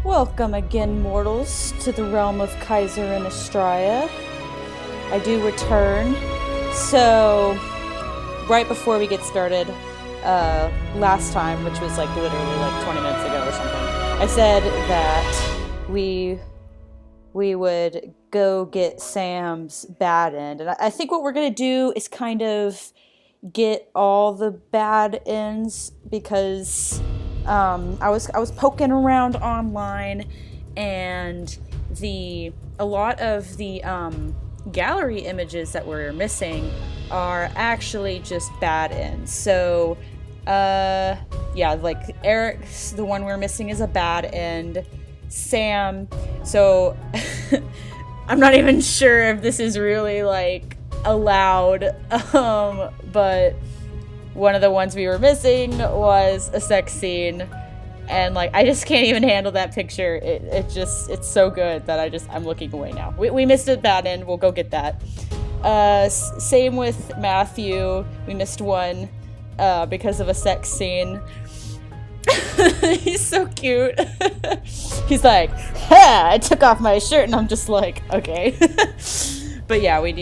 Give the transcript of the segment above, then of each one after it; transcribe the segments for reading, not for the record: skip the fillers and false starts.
Welcome again, mortals, to the realm of Kaiser and Estraya. I do return. So, right before we get started, last time, which was literally 20 minutes ago or something, I said that we would go get Sam's bad end. And I think what we're going to do is kind of get all the bad ends because I was poking around online, and a lot of the gallery images that we're missing are actually just bad ends. So Eric's, the one we're missing, is a bad end. Sam, so I'm not even sure if this is really allowed, but one of the ones we were missing was a sex scene, and I just can't even handle that picture. It's so good that I'm looking away now. We missed a bad end. We'll go get that. Same with Matthew. We missed one because of a sex scene. He's so cute. He's like, ha! I took off my shirt, and I'm just like, okay. But yeah, we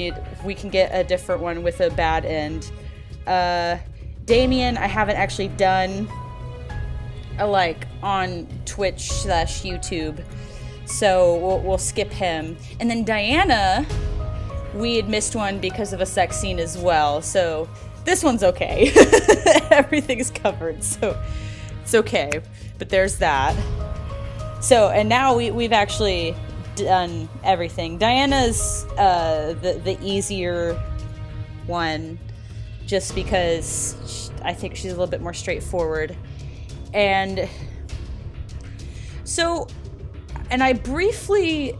can get a different one with a bad end. Damien, I haven't actually done on Twitch/YouTube, so we'll skip him. And then Diana, we had missed one because of a sex scene as well, so this one's okay. Everything's covered, so it's okay. But there's that. So, and now we've actually done everything. Diana's the easier one, just because I think she's a little bit more straightforward. And so, and I briefly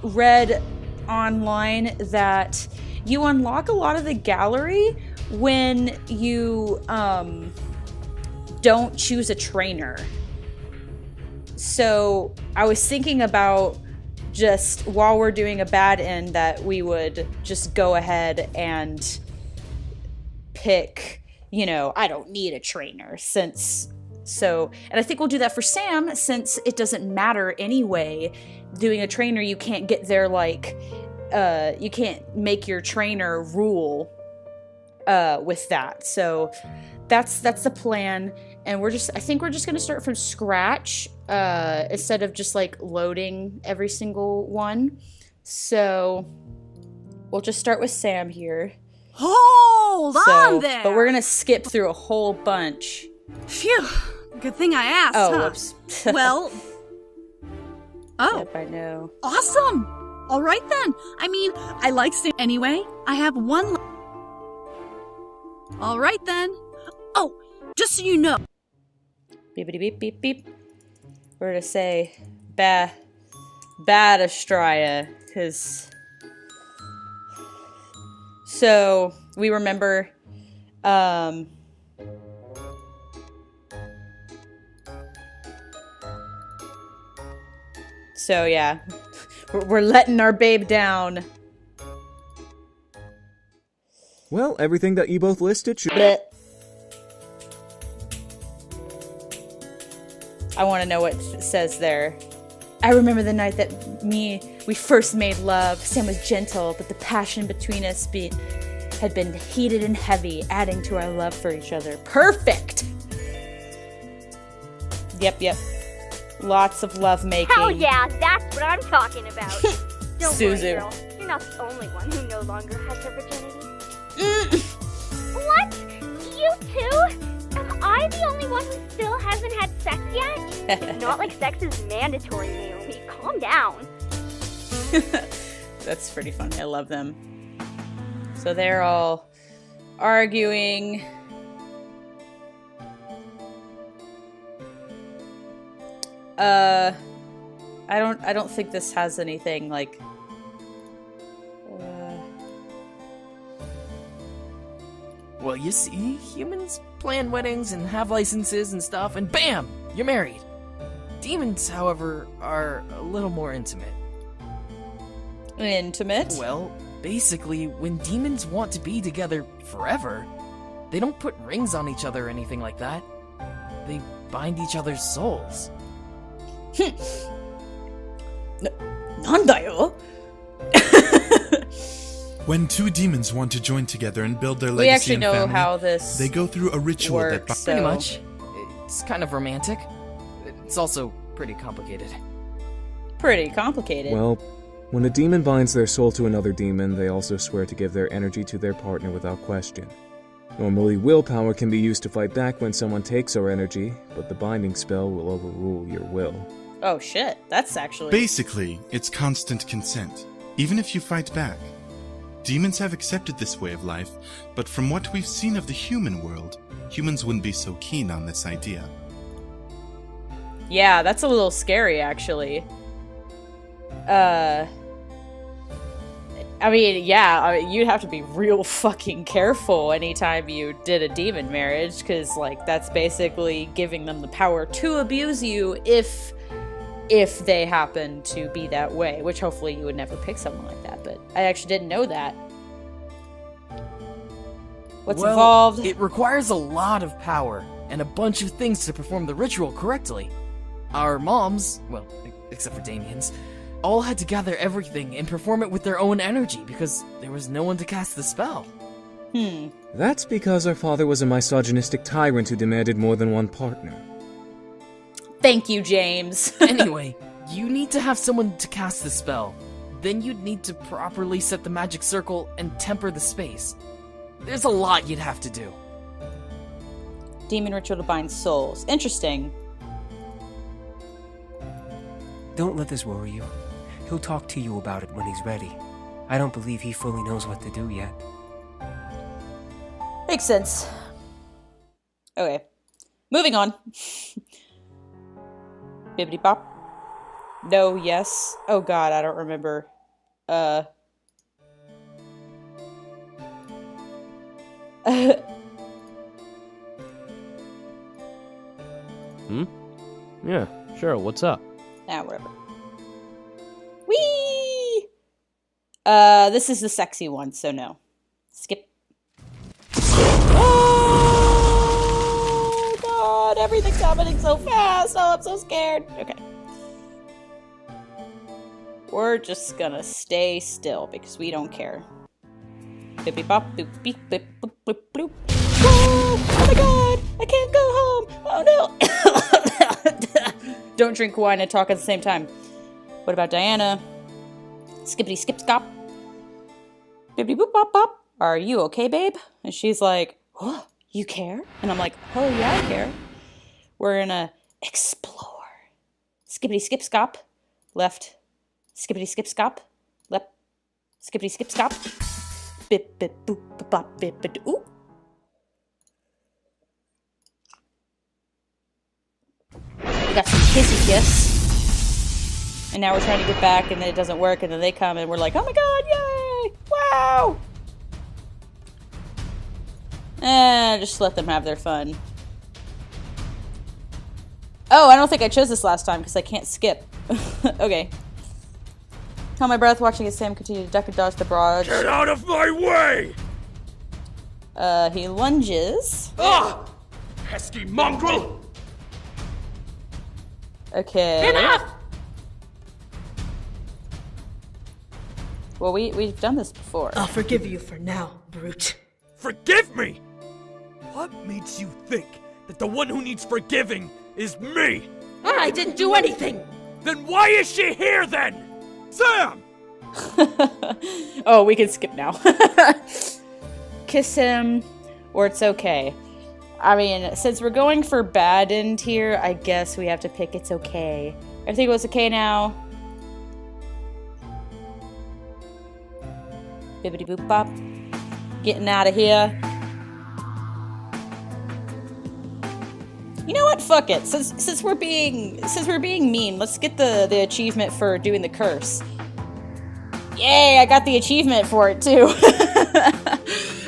read online that you unlock a lot of the gallery when you don't choose a trainer. So I was thinking about, just while we're doing a bad end, that we would just go ahead and pick, I don't need a trainer and I think we'll do that for Sam, since it doesn't matter anyway. Doing a trainer, you can't get there you can't make your trainer rule with that. So that's the plan. And I think we're just going to start from scratch, instead of just loading every single one. So we'll just start with Sam here. Hold on there! But we're going to skip through a whole bunch. Phew. Good thing I asked, Oh, huh? whoops. Well... Oh. Yep, I know. Awesome! Alright then. I like Sam anyway. I have one... Alright then. Oh, just so you know... Beepity beep beep beep. We're going to say bad Estraya, because... So, we remember... So yeah, we're letting our babe down. Well, everything that you both listed should... Blech. I want to know what it says there. I remember the night that we first made love. Sam was gentle, but the passion between us had been heated and heavy, adding to our love for each other. Perfect! Yep. Lots of love making. Hell yeah, that's what I'm talking about. Don't Suzu. worry, girl. You're not the only one who no longer has her virginity. What? You too? Am I the only one who still hasn't had sex yet? It's not like sex is mandatory, Naomi. Calm down. That's pretty funny. I love them. So they're all arguing. I don't think this has anything Well, you see, humans plan weddings and have licenses and stuff, and bam! You're married. Demons, however, are a little more intimate. Intimate? Well, basically, when demons want to be together forever, they don't put rings on each other or anything like that. They bind each other's souls. Nandayo? When two demons want to join together and build their We legacy actually and know family, how this they go through a ritual works, that so... Pretty much. It's kind of romantic. It's also pretty complicated. Pretty complicated. Well, when a demon binds their soul to another demon, they also swear to give their energy to their partner without question. Normally, willpower can be used to fight back when someone takes our energy, but the binding spell will overrule your will. Oh shit, that's actually... Basically, it's constant consent, even if you fight back. Demons have accepted this way of life, but from what we've seen of the human world, humans wouldn't be so keen on this idea. Yeah, that's a little scary, actually. I mean, yeah, you'd have to be real fucking careful anytime you did a demon marriage, because, like, that's basically giving them the power to abuse you if they happen to be that way, which hopefully you would never pick someone like that, but I actually didn't know that. What's involved? It requires a lot of power and a bunch of things to perform the ritual correctly. Our moms, well, except for Damien's, all had to gather everything and perform it with their own energy because there was no one to cast the spell. That's because our father was a misogynistic tyrant who demanded more than one partner. Thank you, James. Anyway, you need to have someone to cast the spell. Then you'd need to properly set the magic circle and temper the space. There's a lot you'd have to do. Demon ritual to bind souls. Interesting. Don't let this worry you. He'll talk to you about it when he's ready. I don't believe he fully knows what to do yet. Makes sense. Okay. Moving on. Bibbidi bop. No, yes. Oh god, I don't remember. Yeah, sure, what's up? Whatever. Whee! This is the sexy one, so no. Skip. Oh god, everything's happening so fast. Oh, I'm so scared. Okay. We're just gonna stay still because we don't care. Bippy bop, boop, beep, bip, boop, boop, bloop. Whoa! Oh my god! I can't go home! Oh no! Don't drink wine and talk at the same time. What about Diana? Skippity skip scop. Bippity boop bop bop. Are you okay, babe? And she's like, oh, you care? And I'm like, oh yeah, I care. We're gonna explore. Skippity skip scop. Left. Skippity skip scop. Left. Skippity skip scop. Bip bip boop bop bop bip bip ooh. We got some kissy kiss. And now we're trying to get back and then it doesn't work and then they come and we're like, oh my god, yay! Wow! Just let them have their fun. Oh, I don't think I chose this last time because I can't skip. Okay. Held my breath, watching as Sam continue to duck and dodge the barrage. Get out of my way! He lunges. Ah! Pesky mongrel! Okay. Enough! Well, we've done this before. I'll forgive you for now, brute. Forgive me? What makes you think that the one who needs forgiving is me? I didn't do anything! Then why is she here then? Sam! Oh, we can skip now. Kiss him, or it's okay. I mean, since we're going for bad end here, I guess we have to pick it's okay. Everything goes okay now. Bibbidi boop bop. Getting out of here. You know what? Fuck it. Since we're being mean, let's get the achievement for doing the curse. Yay! I got the achievement for it too.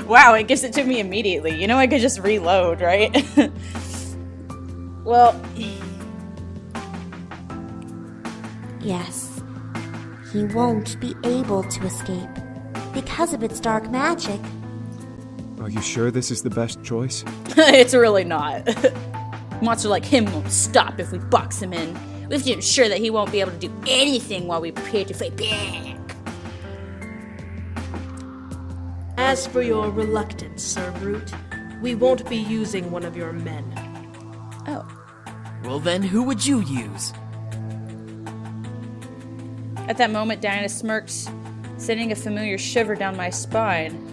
Wow, it gives it to me immediately. You know, I could just reload, right? Well, yes, he won't be able to escape because of its dark magic. Are you sure this is the best choice? it's really not. Monster like him won't stop if we box him in. We have to ensure that he won't be able to do anything while we prepare to fight back. As for your reluctance, Sir Brute, we won't be using one of your men. Oh. Well then, who would you use? At that moment, Diana smirked, sending a familiar shiver down my spine.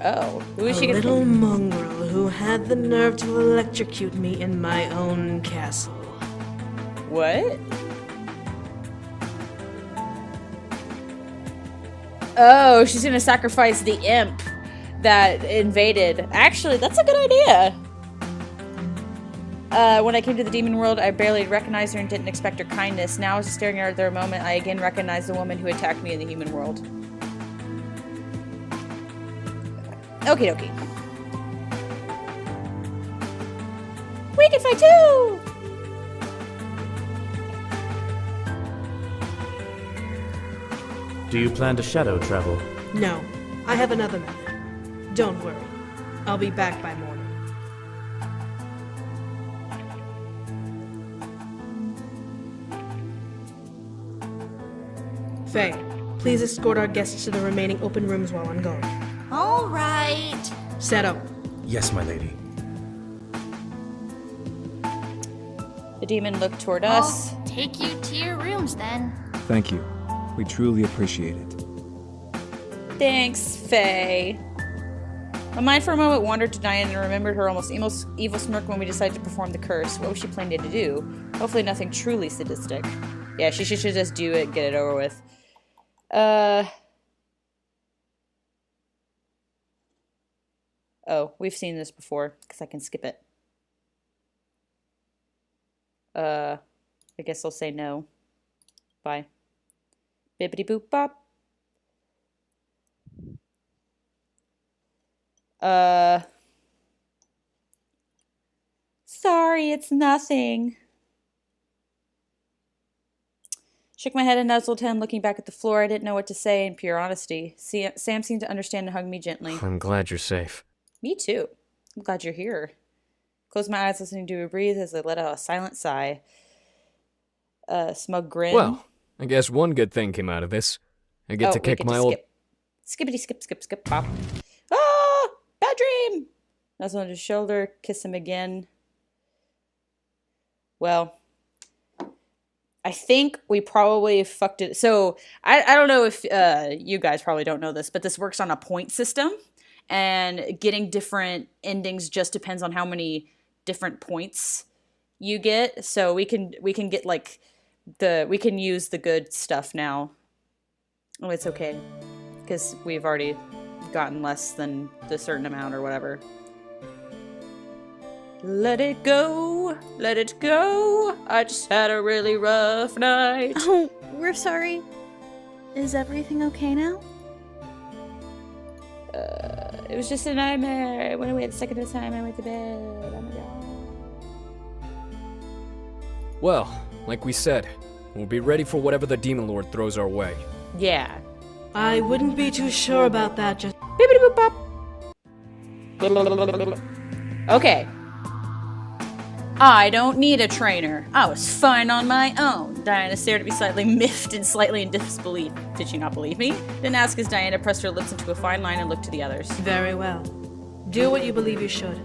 Oh, who is she A gonna little mongrel who had the nerve to electrocute me in my own castle. What? Oh, she's gonna sacrifice the imp that invaded. Actually, that's a good idea. When I came to the demon world, I barely recognized her and didn't expect her kindness. Now, as staring at her there a moment, I again recognized the woman who attacked me in the human world. Okie dokie. We can fight too! Do you plan to shadow travel? No, I have another method. Don't worry. I'll be back by morning. Faye, please escort our guests to the remaining open rooms while I'm gone. All right. Seto. Yes, my lady. The demon looked toward us. I'll take you to your rooms then. Thank you. We truly appreciate it. Thanks, Faye. My mind for a moment wandered to Diane and remembered her almost evil smirk when we decided to perform the curse. What was she planning to do? Hopefully nothing truly sadistic. Yeah, she should just do it and get it over with. Oh, we've seen this before, because I can skip it. I guess I'll say no. Bye. Bibbidi boop bop. Sorry, it's nothing. Shook my head and nuzzled him, looking back at the floor. I didn't know what to say in pure honesty. Sam seemed to understand and hugged me gently. I'm glad you're safe. Me too. I'm glad you're here. Closed my eyes, listening to her breathe as I let out a silent sigh. Smug grin. Well, I guess one good thing came out of this. I get to kick my old... Skippity skip skip skip pop. Ah! Bad dream! Nuzzle on his shoulder, kiss him again. Well, I think we probably fucked it. So, I don't know if you guys probably don't know this, but this works on a point system. And getting different endings just depends on how many different points you get. So we can get like we can use the good stuff now. Oh, it's okay. Because we've already gotten less than the certain amount or whatever. Let it go. Let it go. I just had a really rough night. Oh, we're sorry. Is everything okay now? It was just a nightmare. I went away the second time I went to bed. Oh my god. Well, like we said, we'll be ready for whatever the Demon Lord throws our way. Yeah. I wouldn't be too sure about that, just... Bibbidi boop bop. Okay. I don't need a trainer. I was fine on my own. Diana stared at me slightly miffed and slightly in disbelief. Did she not believe me? Didn't ask as Diana pressed her lips into a fine line and looked to the others. Very well. Do what you believe you should.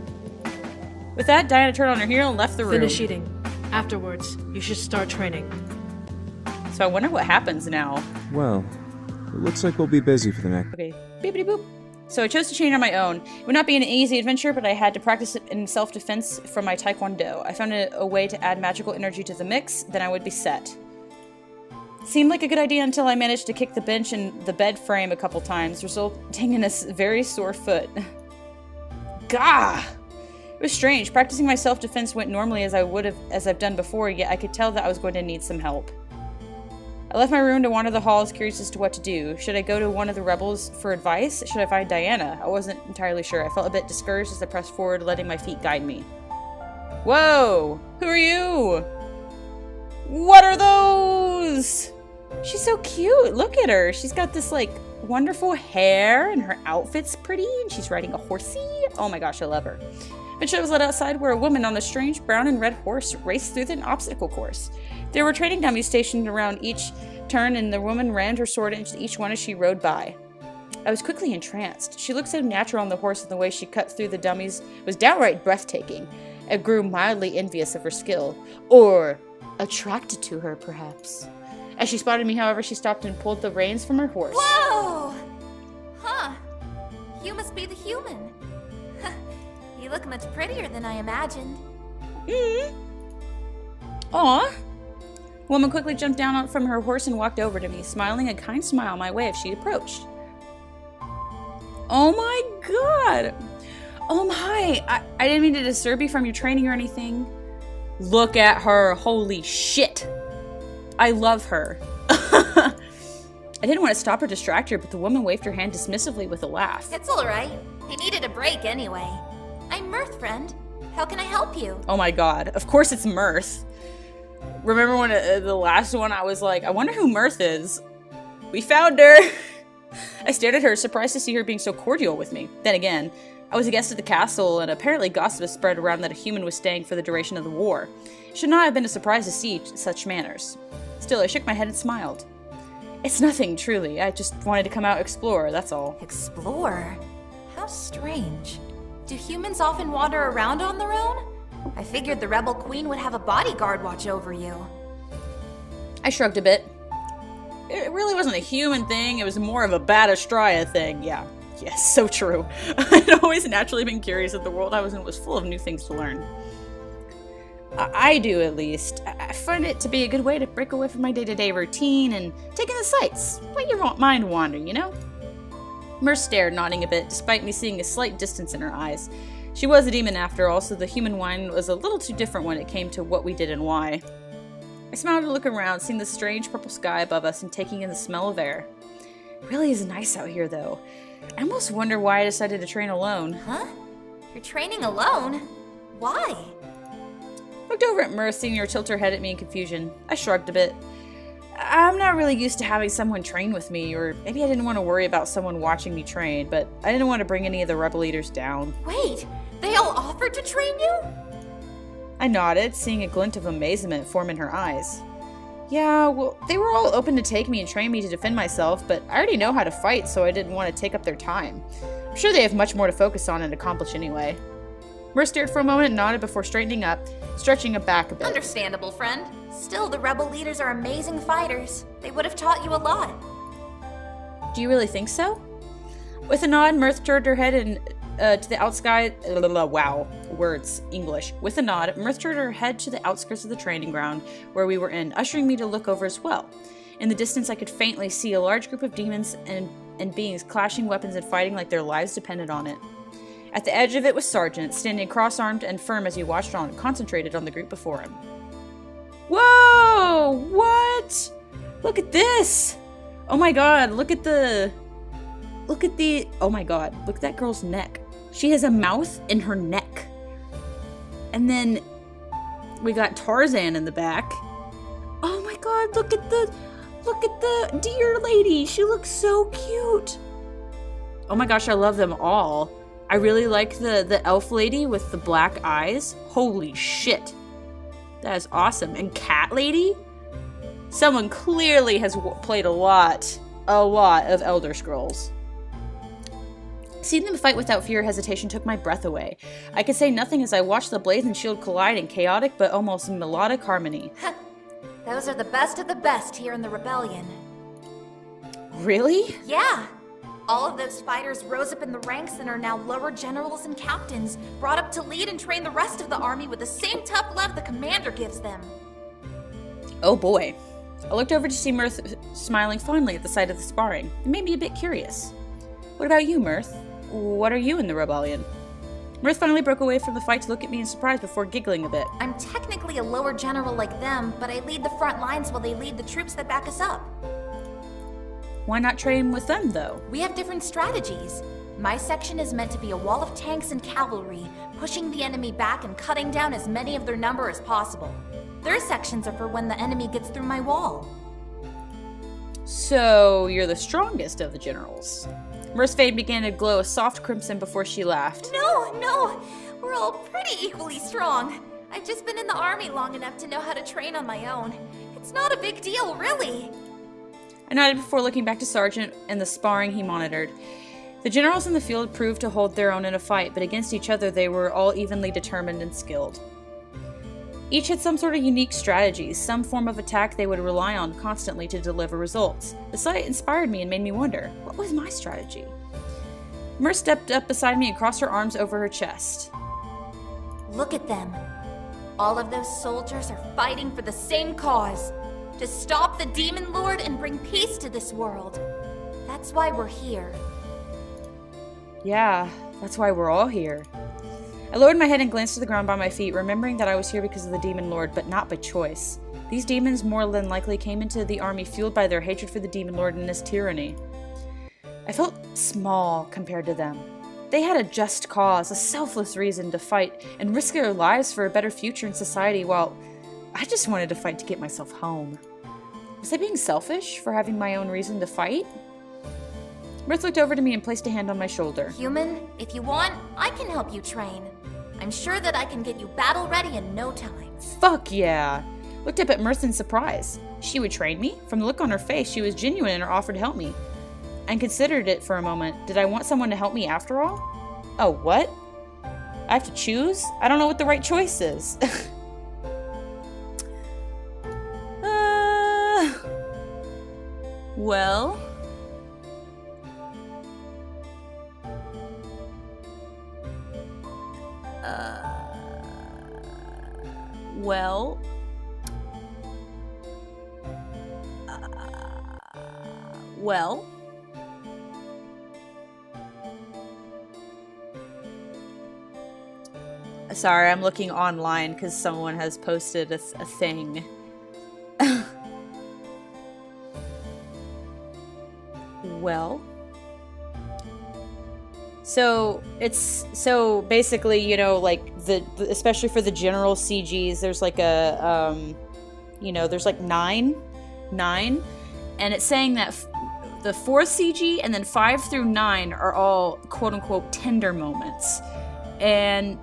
With that, Diana turned on her heel and left the room. Finish eating. Afterwards, you should start training. So I wonder what happens now. Well, it looks like we'll be busy for the next... Okay. Bibbidi boop. So I chose to train on my own. It would not be an easy adventure, but I had to practice it in self-defense from my taekwondo. I found a way to add magical energy to the mix, then I would be set. Seemed like a good idea until I managed to kick the bench and the bed frame a couple times, resulting in a very sore foot. Gah! It was strange. Practicing my self-defense went normally as I've done before, yet I could tell that I was going to need some help. I left my room to wander the halls, curious as to what to do. Should I go to one of the rebels for advice? Should I find Diana? I wasn't entirely sure. I felt a bit discouraged as I pressed forward, letting my feet guide me. Whoa! Who are you? What are those? She's so cute. Look at her. She's got this, like, wonderful hair, and her outfit's pretty, and she's riding a horsey. Oh my gosh, I love her. Mitchell was led outside where a woman on a strange brown and red horse raced through the obstacle course. There were training dummies stationed around each turn, and the woman rammed her sword into each one as she rode by. I was quickly entranced. She looked so natural on the horse, and the way she cut through the dummies was downright breathtaking. I grew mildly envious of her skill. Or attracted to her, perhaps. As she spotted me, however, she stopped and pulled the reins from her horse. Whoa! Huh. You must be the human. You look much prettier than I imagined. Aw. The woman quickly jumped down from her horse and walked over to me, smiling a kind smile my way as she approached. Oh my god! Oh my! I didn't mean to disturb you from your training or anything. Look at her. Holy shit. I love her. I didn't want to stop or distract her, but the woman waved her hand dismissively with a laugh. It's alright. I needed a break anyway. I'm Mirth, friend. How can I help you? Oh my god. Of course it's Mirth. Remember when the last one I was like, I wonder who Mirth is? We found her! I stared at her, surprised to see her being so cordial with me. Then again, I was a guest at the castle, and apparently gossip has spread around that a human was staying for the duration of the war. It should not have been a surprise to see such manners. Still, I shook my head and smiled. It's nothing, truly. I just wanted to come out and explore, that's all. Explore? How strange. Do humans often wander around on their own? I figured the Rebel Queen would have a bodyguard watch over you. I shrugged a bit. It really wasn't a human thing, it was more of a Bad Astraya thing, yeah. Yes, so true. I'd always naturally been curious that the world I was in was full of new things to learn. I do, at least. I find it to be a good way to break away from my day-to-day routine and take in the sights. Let your mind wander, you know? Mirth stared, nodding a bit, despite me seeing a slight distance in her eyes. She was a demon after all, so the human wine was a little too different when it came to what we did and why. I smiled to look around, seeing the strange purple sky above us and taking in the smell of air. It really is nice out here, though. I almost wonder why I decided to train alone. Huh? You're training alone? Why? Looked over at Mirth, seeing her tilt her head at me in confusion. I shrugged a bit. I'm not really used to having someone train with me, or maybe I didn't want to worry about someone watching me train, but I didn't want to bring any of the rebel leaders down. Wait, they all offered to train you? I nodded, seeing a glint of amazement form in her eyes. Yeah, well, they were all open to take me and train me to defend myself, but I already know how to fight, so I didn't want to take up their time. I'm sure they have much more to focus on and accomplish anyway. Mirth stared for a moment and nodded before straightening up, stretching it back a bit. Understandable, friend. Still, the rebel leaders are amazing fighters. They would have taught you a lot. Do you really think so? With a nod, Mirth turned her head and to the outskirts. Wow, words, English. With a nod, Mirth turned her head to the outskirts of the training ground where we were in, ushering me to look over as well. In the distance, I could faintly see a large group of demons and beings clashing weapons and fighting like their lives depended on it. At the edge of it was Sergeant, standing cross-armed and firm as he watched on, concentrated on the group before him. Whoa! What? Look at this! Oh my god, look at the... Oh my god, look at that girl's neck. She has a mouth in her neck. And then we got Tarzan in the back. Oh my god, look at the deer lady. She looks so cute. Oh my gosh, I love them all. I really like the elf lady with the black eyes. Holy shit. That is awesome. And cat lady? Someone clearly has played a lot of Elder Scrolls. Seeing them fight without fear or hesitation took my breath away. I could say nothing as I watched the blades and shield collide in chaotic but almost melodic harmony. Those are the best of the best here in the rebellion. Really? Yeah. All of those fighters rose up in the ranks and are now lower generals and captains, brought up to lead and train the rest of the army with the same tough love the commander gives them. Oh boy. I looked over to see Mirth smiling fondly at the sight of the sparring. It made me a bit curious. What about you, Mirth? What are you in the rebellion? Mirth finally broke away from the fight to look at me in surprise before giggling a bit. I'm technically a lower general like them, but I lead the front lines while they lead the troops that back us up. Why not train with them, though? We have different strategies. My section is meant to be a wall of tanks and cavalry, pushing the enemy back and cutting down as many of their number as possible. Their sections are for when the enemy gets through my wall. So, you're the strongest of the generals. Mirth's face began to glow a soft crimson before she laughed. No! We're all pretty equally strong. I've just been in the army long enough to know how to train on my own. It's not a big deal, really. I nodded before looking back to Sergeant and the sparring he monitored. The generals in the field proved to hold their own in a fight, but against each other they were all evenly determined and skilled. Each had some sort of unique strategies, some form of attack they would rely on constantly to deliver results. The sight inspired me and made me wonder, what was my strategy? Mer stepped up beside me and crossed her arms over her chest. Look at them. All of those soldiers are fighting for the same cause. To stop the Demon Lord and bring peace to this world. That's why we're here. Yeah, that's why we're all here. I lowered my head and glanced to the ground by my feet, remembering that I was here because of the Demon Lord, but not by choice. These demons more than likely came into the army fueled by their hatred for the Demon Lord and his tyranny. I felt small compared to them. They had a just cause, a selfless reason to fight and risk their lives for a better future in society, while I just wanted to fight to get myself home. Was I being selfish for having my own reason to fight? Mirth looked over to me and placed a hand on my shoulder. Human, if you want, I can help you train. I'm sure that I can get you battle ready in no time. Fuck yeah! Looked up at Mirth in surprise. She would train me? From the look on her face, she was genuine in her offer to help me. I considered it for a moment. Did I want someone to help me after all? Oh, what? I have to choose? I don't know what the right choice is. Well... Well... Well... Sorry, I'm looking online because someone has posted a thing. Well... So, it's, so basically, you know, like, especially for the general CGs, there's like a, you know, there's like nine, and it's saying that the fourth CG and then 5 through 9 are all quote-unquote tender moments. And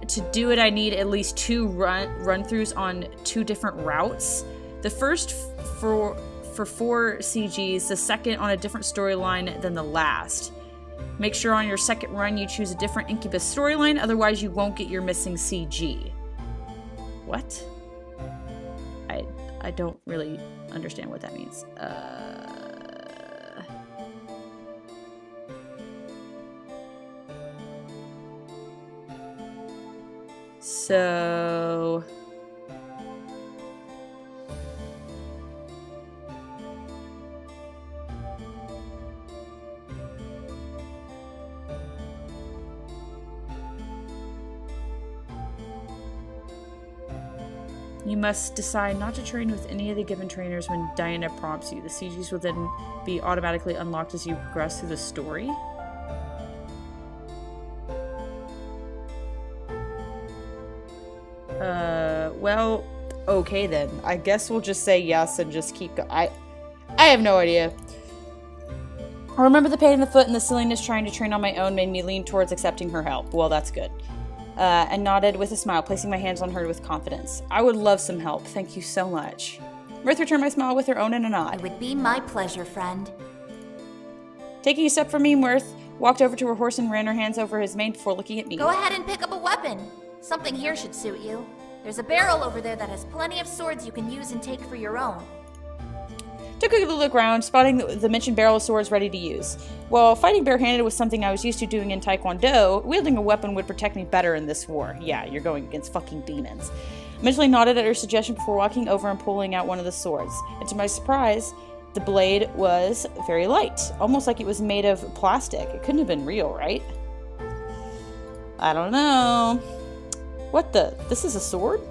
to do it, I need at least 2 run-throughs on 2 different routes. The first for 4 CGs, the second on a different storyline than the last. Make sure on your second run you choose a different Incubus storyline, otherwise you won't get your missing CG. What? I don't really understand what that means. So... You must decide not to train with any of the given trainers when Diana prompts you. The CGs will then be automatically unlocked as you progress through the story. Well, okay then. I guess we'll just say yes and just keep going. I have no idea. I remember the pain in the foot and the silliness trying to train on my own made me lean towards accepting her help. Well, that's good. And nodded with a smile, placing my hands on her with confidence. I would love some help. Thank you so much. Mirth returned my smile with her own and a nod. It would be my pleasure, friend. Taking a step from me, Mirth walked over to her horse and ran her hands over his mane before looking at me. Go ahead and pick up a weapon. Something here should suit you. There's a barrel over there that has plenty of swords you can use and take for your own. Took a look around, spotting the mentioned barrel of swords ready to use. While fighting barehanded was something I was used to doing in Taekwondo, wielding a weapon would protect me better in this war. Yeah, you're going against fucking demons. I mentally nodded at her suggestion before walking over and pulling out one of the swords. And to my surprise, the blade was very light, almost like it was made of plastic. It couldn't have been real, right? I don't know. What the? This is a sword?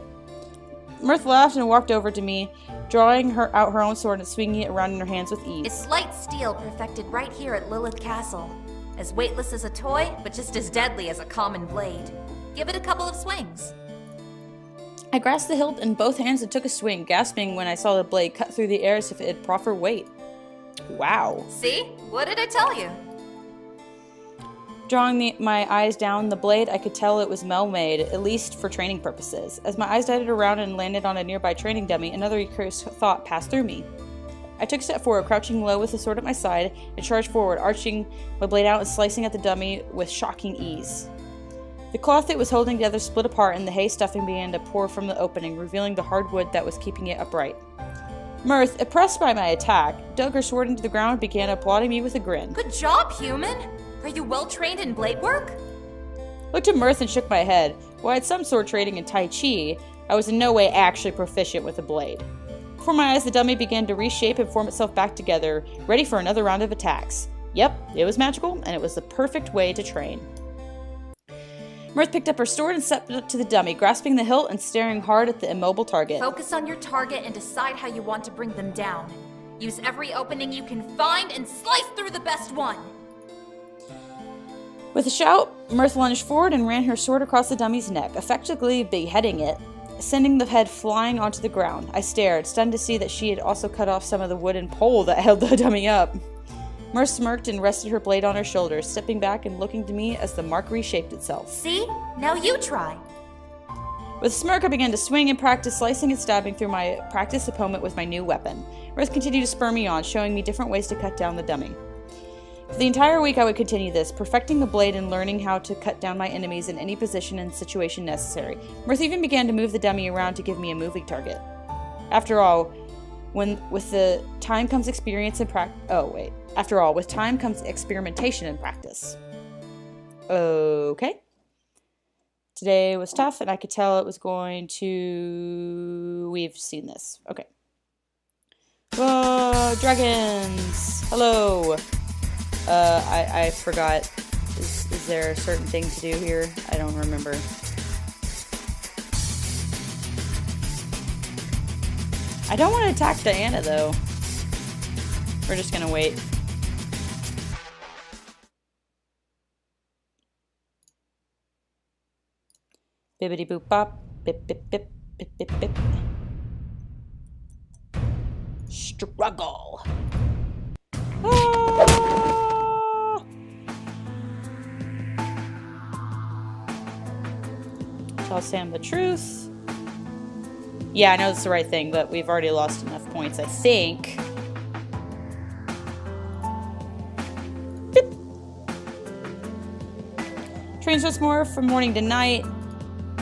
Mirth laughed and walked over to me, drawing out her own sword and swinging it around in her hands with ease. It's light steel perfected right here at Lilith Castle. As weightless as a toy, but just as deadly as a common blade. Give it a couple of swings. I grasped the hilt in both hands and took a swing, gasping when I saw the blade cut through the air as if it had proper weight. Wow. See? What did I tell you? Drawing my eyes down the blade, I could tell it was well-made, at least for training purposes. As my eyes darted around and landed on a nearby training dummy, another recursive thought passed through me. I took a step forward, crouching low with the sword at my side, and charged forward, arching my blade out and slicing at the dummy with shocking ease. The cloth it was holding together split apart, and the hay stuffing began to pour from the opening, revealing the hard wood that was keeping it upright. Mirth, impressed by my attack, dug her sword into the ground and began applauding me with a grin. Good job, human! Are you well trained in blade work? Looked at Mirth and shook my head. While I had some sword training in Tai Chi, I was in no way actually proficient with a blade. Before my eyes, the dummy began to reshape and form itself back together, ready for another round of attacks. Yep, it was magical, and it was the perfect way to train. Mirth picked up her sword and stepped up to the dummy, grasping the hilt and staring hard at the immobile target. Focus on your target and decide how you want to bring them down. Use every opening you can find and slice through the best one. With a shout, Mirth lunged forward and ran her sword across the dummy's neck, effectively beheading it, sending the head flying onto the ground. I stared, stunned to see that she had also cut off some of the wooden pole that held the dummy up. Mirth smirked and rested her blade on her shoulder, stepping back and looking to me as the mark reshaped itself. See? Now you try. With a smirk, I began to swing and practice slicing and stabbing through my practiced opponent with my new weapon. Mirth continued to spur me on, showing me different ways to cut down the dummy. For the entire week, I would continue this, perfecting the blade and learning how to cut down my enemies in any position and situation necessary. Mirth even began to move the dummy around to give me a moving target. After all, with time comes experimentation and practice. Okay. Today was tough, and I could tell it was going to... We've seen this. Okay. Whoa, dragons! Hello! I forgot. Is there a certain thing to do here? I don't remember. I don't want to attack Diana, though. We're just gonna wait. Bibbidi boop bop. Bip bip bip. Bip bip bip. Struggle. Tell Sam the truth. Yeah, I know it's the right thing, but we've already lost enough points, I think. Beep. Trains once more from morning to night.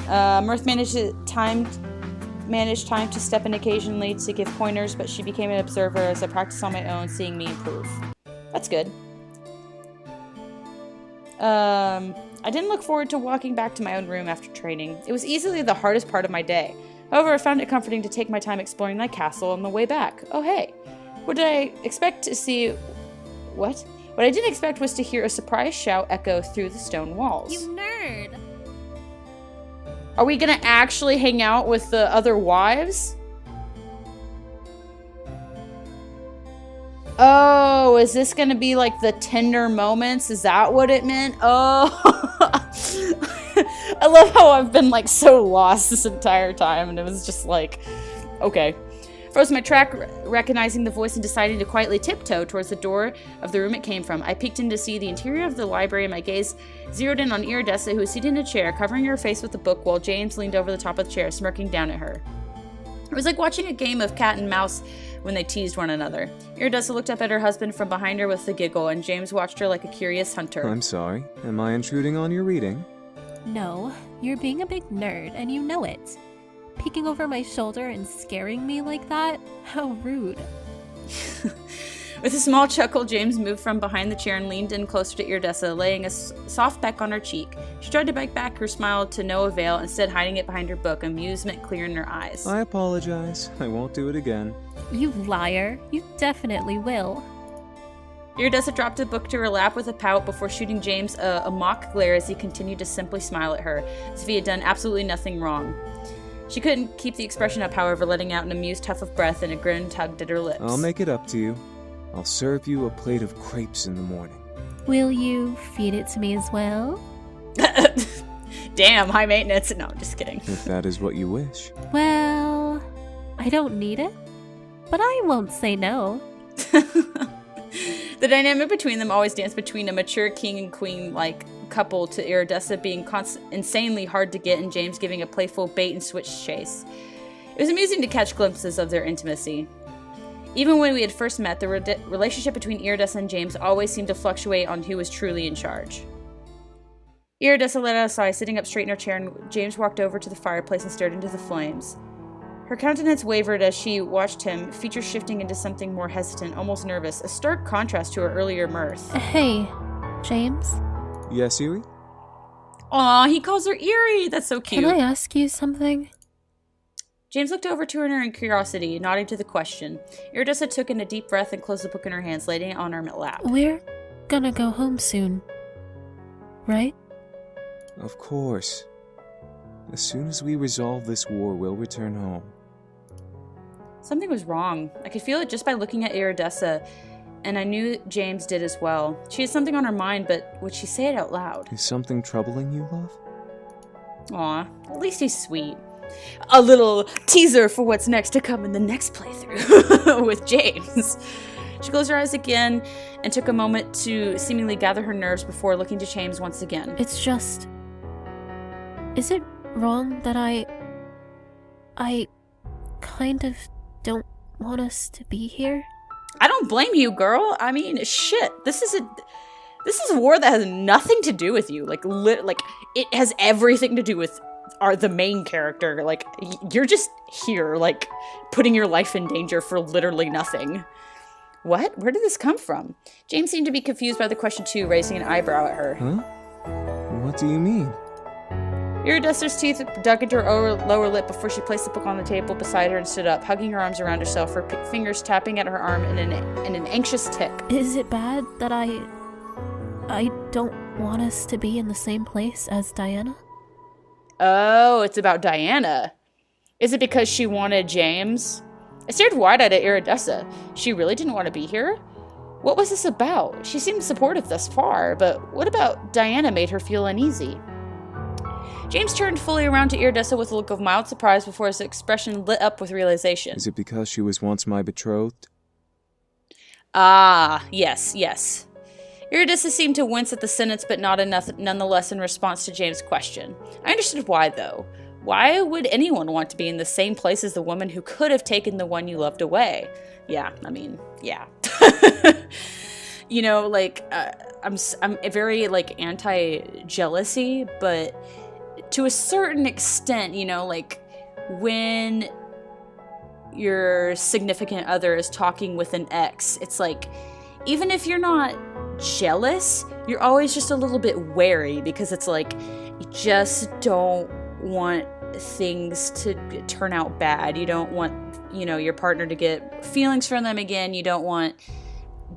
Mirth managed time to step in occasionally to give pointers, but she became an observer as I practiced on my own, seeing me improve. That's good. I didn't look forward to walking back to my own room after training. It was easily the hardest part of my day. However, I found it comforting to take my time exploring my castle on the way back. Oh hey, what did I expect to see? What? What I didn't expect was to hear a surprise shout echo through the stone walls. You nerd! Are we gonna actually hang out with the other wives? Oh, is this gonna be like the tender moments? Is that what it meant? Oh. I love how I've been like so lost this entire time, and it was just like, okay. Froze my track, recognizing the voice and deciding to quietly tiptoe towards the door of the room it came from. I peeked in to see the interior of the library, and my gaze zeroed in on Iridessa, who was seated in a chair, covering her face with a book, while James leaned over the top of the chair, smirking down at her. It was like watching a game of cat and mouse when they teased one another. Iridessa looked up at her husband from behind her with a giggle, and James watched her like a curious hunter. I'm sorry. Am I intruding on your reading? No, you're being a big nerd, and you know it. Peeking over my shoulder and scaring me like that? How rude. With a small chuckle, James moved from behind the chair and leaned in closer to Iridessa, laying a soft peck on her cheek. She tried to bite back her smile to no avail, instead hiding it behind her book, amusement clear in her eyes. I apologize. I won't do it again. You liar. You definitely will. Iridessa dropped the book to her lap with a pout before shooting James a mock glare as he continued to simply smile at her, as if he had done absolutely nothing wrong. She couldn't keep the expression up, however, letting out an amused huff of breath, and a grin tugged at her lips. I'll make it up to you. I'll serve you a plate of crepes in the morning. Will you feed it to me as well? Damn, high maintenance. No, I'm just kidding. If that is what you wish. Well, I don't need it, but I won't say no. The dynamic between them always danced between a mature king and queen-like couple to Iridessa being insanely hard to get and James giving a playful bait-and-switch chase. It was amusing to catch glimpses of their intimacy. Even when we had first met, the relationship between Iridessa and James always seemed to fluctuate on who was truly in charge. Iridessa led us aside, sitting up straight in her chair, and James walked over to the fireplace and stared into the flames. Her countenance wavered as she watched him, features shifting into something more hesitant, almost nervous, a stark contrast to her earlier mirth. Hey, James? Yes, Eerie? Aw, he calls her Eerie! That's so cute. Can I ask you something? James looked over to her in curiosity, nodding to the question. Iridessa took in a deep breath and closed the book in her hands, laying it on her lap. We're gonna go home soon, right? Of course. As soon as we resolve this war, we'll return home. Something was wrong. I could feel it just by looking at Iridessa, and I knew James did as well. She had something on her mind, but would she say it out loud? Is something troubling you, love? Aw, at least he's sweet. A little teaser for what's next to come in the next playthrough with James. She closed her eyes again and took a moment to seemingly gather her nerves before looking to James once again. It's just... Is it wrong that I kind of don't want us to be here? I don't blame you, girl. I mean, shit. This is a war that has nothing to do with you. Like it has everything to do with the main character. Like, you're just here, like, putting your life in danger for literally nothing. What? Where did this come from? James seemed to be confused by the question too, raising an eyebrow at her. Huh? What do you mean? Iridessa's teeth dug into her lower lip before she placed the book on the table beside her and stood up, hugging her arms around herself, her fingers tapping at her arm in an anxious tick. Is it bad that I don't want us to be in the same place as Diana? Oh, it's about Diana. Is it because she wanted James? I stared wide-eyed at Iridessa. She really didn't want to be here? What was this about? She seemed supportive thus far, but what about Diana made her feel uneasy? James turned fully around to Iridessa with a look of mild surprise before his expression lit up with realization. Is it because she was once my betrothed? Ah, yes. Iridessa seemed to wince at the sentence, but not enough nonetheless in response to James' question. I understood why, though. Why would anyone want to be in the same place as the woman who could have taken the one you loved away? Yeah. You know, like, I'm very, like, anti-jealousy, but to a certain extent, you know, like, when your significant other is talking with an ex, it's like, even if you're not jealous, you're always just a little bit wary, because it's like, you just don't want things to turn out bad. You don't want, you know, your partner to get feelings from them again. You don't want,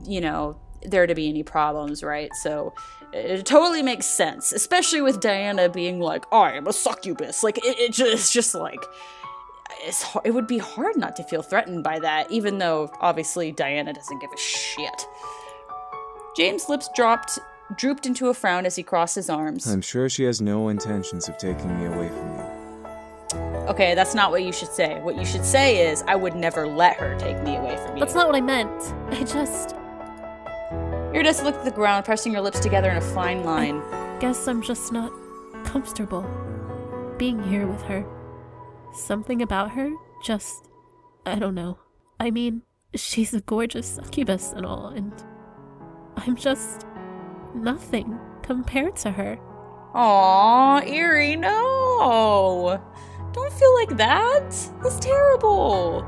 you know, there to be any problems, right? So it totally makes sense, especially with Diana being like, I am a succubus. Like, it's just like, it would be hard not to feel threatened by that, even though obviously Diana doesn't give a shit. James' lips drooped into a frown as he crossed his arms. I'm sure she has no intentions of taking me away from you. Okay, that's not what you should say. What you should say is, I would never let her take me away from you. That's not what I meant. I just... Iridessa looked at the ground, pressing her lips together in a fine line. I guess I'm just not comfortable being here with her. Something about her just... I don't know. I mean, she's a gorgeous succubus and all, and I'm just nothing compared to her. Aww, Eerie, no! Don't feel like that. That's terrible.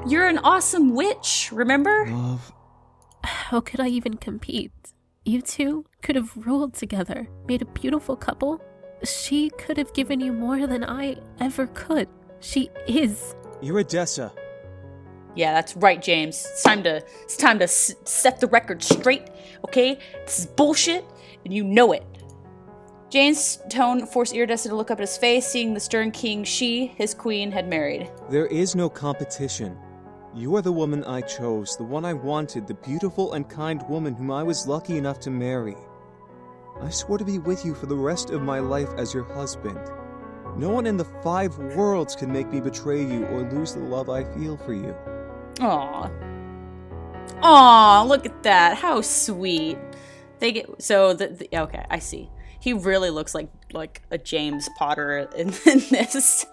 You're an awesome witch, remember? Love. How could I even compete? You two could have ruled together, made a beautiful couple. She could have given you more than I ever could. She is. Iridessa. Yeah, that's right, James. It's time to set the record straight, okay? This is bullshit, and you know it. Jane's tone forced Iridessa to look up at his face, seeing the stern king she, his queen, had married. There is no competition. You are the woman I chose, the one I wanted, the beautiful and kind woman whom I was lucky enough to marry. I swore to be with you for the rest of my life as your husband. No one in the 5 worlds can make me betray you or lose the love I feel for you. Aww. Aw, look at that. How sweet. They get so okay, I see. He really looks like a James Potter in this.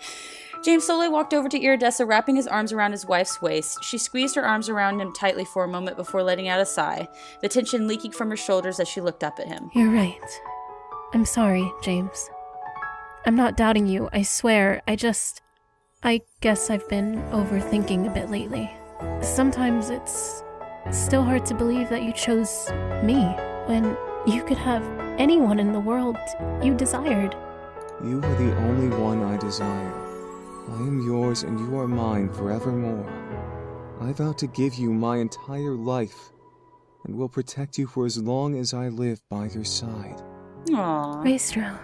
James slowly walked over to Iridessa, wrapping his arms around his wife's waist. She squeezed her arms around him tightly for a moment before letting out a sigh, the tension leaking from her shoulders as she looked up at him. You're right. I'm sorry, James. I'm not doubting you, I swear. I guess I've been overthinking a bit lately. Sometimes it's still hard to believe that you chose me when you could have anyone in the world you desired. You are the only one I desire. I am yours and you are mine forevermore. I vow to give you my entire life and will protect you for as long as I live by your side. Aww. Maestro.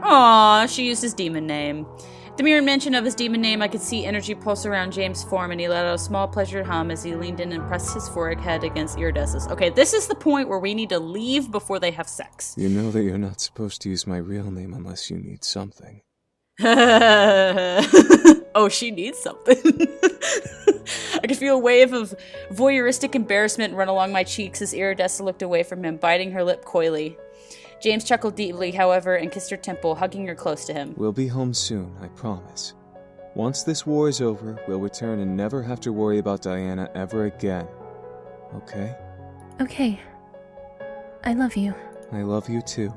Aww, she used his demon name. At the mere mention of his demon name, I could see energy pulse around James' form, and he let out a small pleasured hum as he leaned in and pressed his forehead against Iridessa's. Okay, this is the point where we need to leave before they have sex. You know that you're not supposed to use my real name unless you need something. Oh, she needs something. I could feel a wave of voyeuristic embarrassment run along my cheeks as Iridessa looked away from him, biting her lip coyly. James chuckled deeply, however, and kissed her temple, hugging her close to him. We'll be home soon, I promise. Once this war is over, we'll return and never have to worry about Diana ever again. Okay? Okay. I love you. I love you too.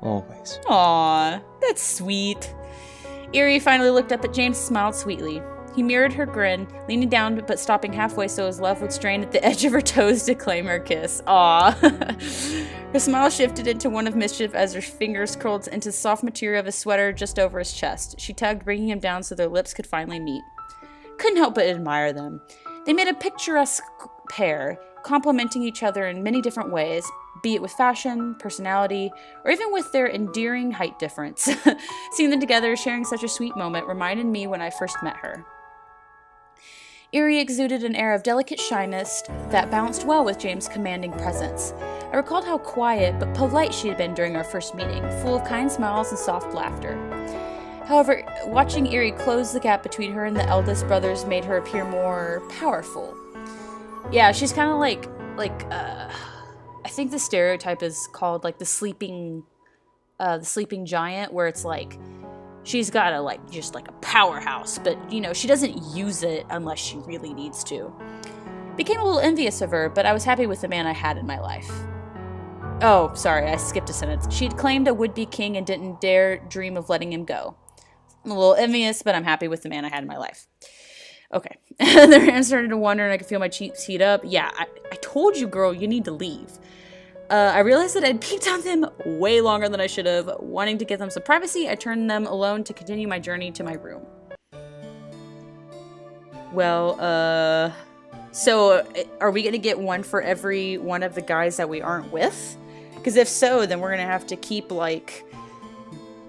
Always. Aww, that's sweet. Eerie finally looked up at James and smiled sweetly. He mirrored her grin, leaning down but stopping halfway so his love would strain at the edge of her toes to claim her kiss. Aww. Her smile shifted into one of mischief as her fingers curled into the soft material of his sweater just over his chest. She tugged, bringing him down so their lips could finally meet. Couldn't help but admire them. They made a picturesque pair, complementing each other in many different ways, be it with fashion, personality, or even with their endearing height difference. Seeing them together, sharing such a sweet moment, reminded me when I first met her. Eerie exuded an air of delicate shyness that balanced well with James' commanding presence. I recalled how quiet but polite she had been during our first meeting, full of kind smiles and soft laughter. However, watching Eerie close the gap between her and the eldest brothers made her appear more powerful. Yeah, she's kind of like I think the stereotype is called like the sleeping giant, where it's like she's got just a powerhouse, but she doesn't use it unless she really needs to. Became a little envious of her, but I was happy with the man I had in my life. Oh, sorry, I skipped a sentence. She'd claimed a would-be king and didn't dare dream of letting him go. I'm a little envious, but I'm happy with the man I had in my life. Okay. Their hands started to wander and I could feel my cheeks heat up. Yeah, I told you, girl, you need to leave. I realized that I'd peeked on them way longer than I should have. Wanting to give them some privacy, I turned them alone to continue my journey to my room. Well, so are we going to get one for every one of the guys that we aren't with? Because if so, then we're going to have to keep,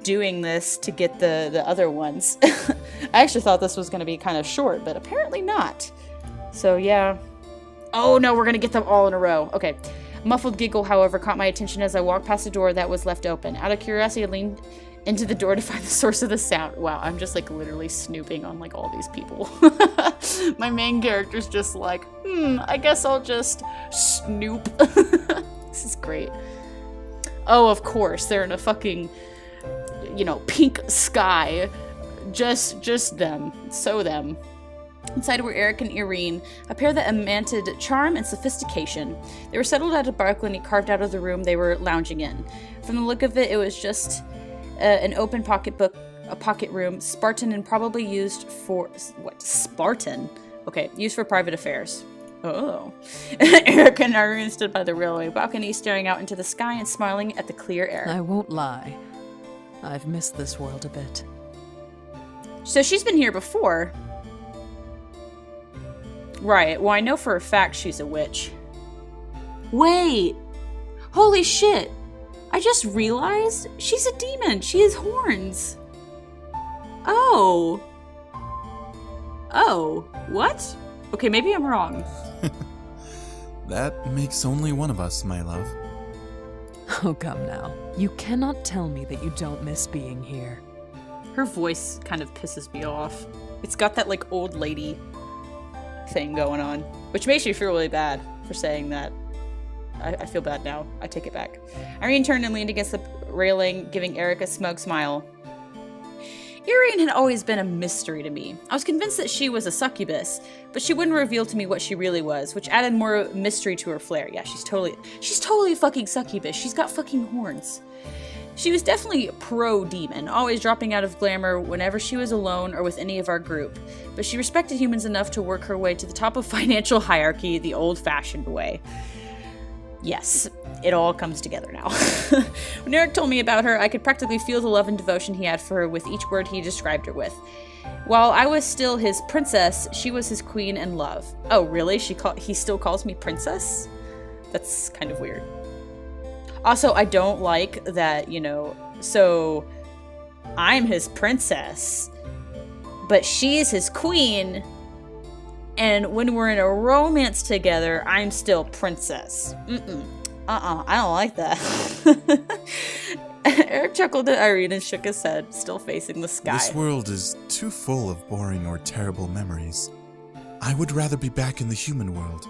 doing this to get the other ones. I actually thought this was going to be kind of short, but apparently not. So, yeah. Oh, no, we're going to get them all in a row. Okay. A muffled giggle, however, caught my attention as I walked past the door that was left open. Out of curiosity, I leaned into the door to find the source of the sound. Wow, I'm just, literally snooping on, all these people. My main character's just I guess I'll just snoop. This is great. Oh, of course, they're in a fucking, pink sky. Just them. So them. Inside were Eric and Irene, a pair that emanted charm and sophistication. They were settled at a balcony carved out of the room they were lounging in. From the look of it, it was just an open pocketbook, a pocket room, Spartan and probably used for... What? Spartan? Okay, used for private affairs. Oh. Eric and Irene stood by the railway balcony, staring out into the sky and smiling at the clear air. I won't lie. I've missed this world a bit. So she's been here before. Right, well I know for a fact she's a witch. Wait! Holy shit! I just realized she's a demon! She has horns! Oh! Oh, what? Okay, maybe I'm wrong. That makes only one of us, my love. Oh, come now. You cannot tell me that you don't miss being here. Her voice kind of pisses me off. It's got that, old lady thing going on, which makes me feel really bad for saying that. I feel bad now. I take it back. Irene turned and leaned against the railing, giving Eric a smug smile. Irene had always been a mystery to me. I was convinced that she was a succubus, but she wouldn't reveal to me what she really was, which added more mystery to her flair. Yeah, she's totally a fucking succubus. She's got fucking horns. She was definitely pro-demon, always dropping out of glamour whenever she was alone or with any of our group, but she respected humans enough to work her way to the top of financial hierarchy the old-fashioned way. Yes, it all comes together now. When Eric told me about her, I could practically feel the love and devotion he had for her with each word he described her with. While I was still his princess, she was his queen and love. Oh, really? He still calls me princess? That's kind of weird. Also, I don't like that, so I'm his princess, but she's his queen, and when we're in a romance together, I'm still princess. I don't like that. Eric chuckled at Irene and shook his head, still facing the sky. This world is too full of boring or terrible memories. I would rather be back in the human world.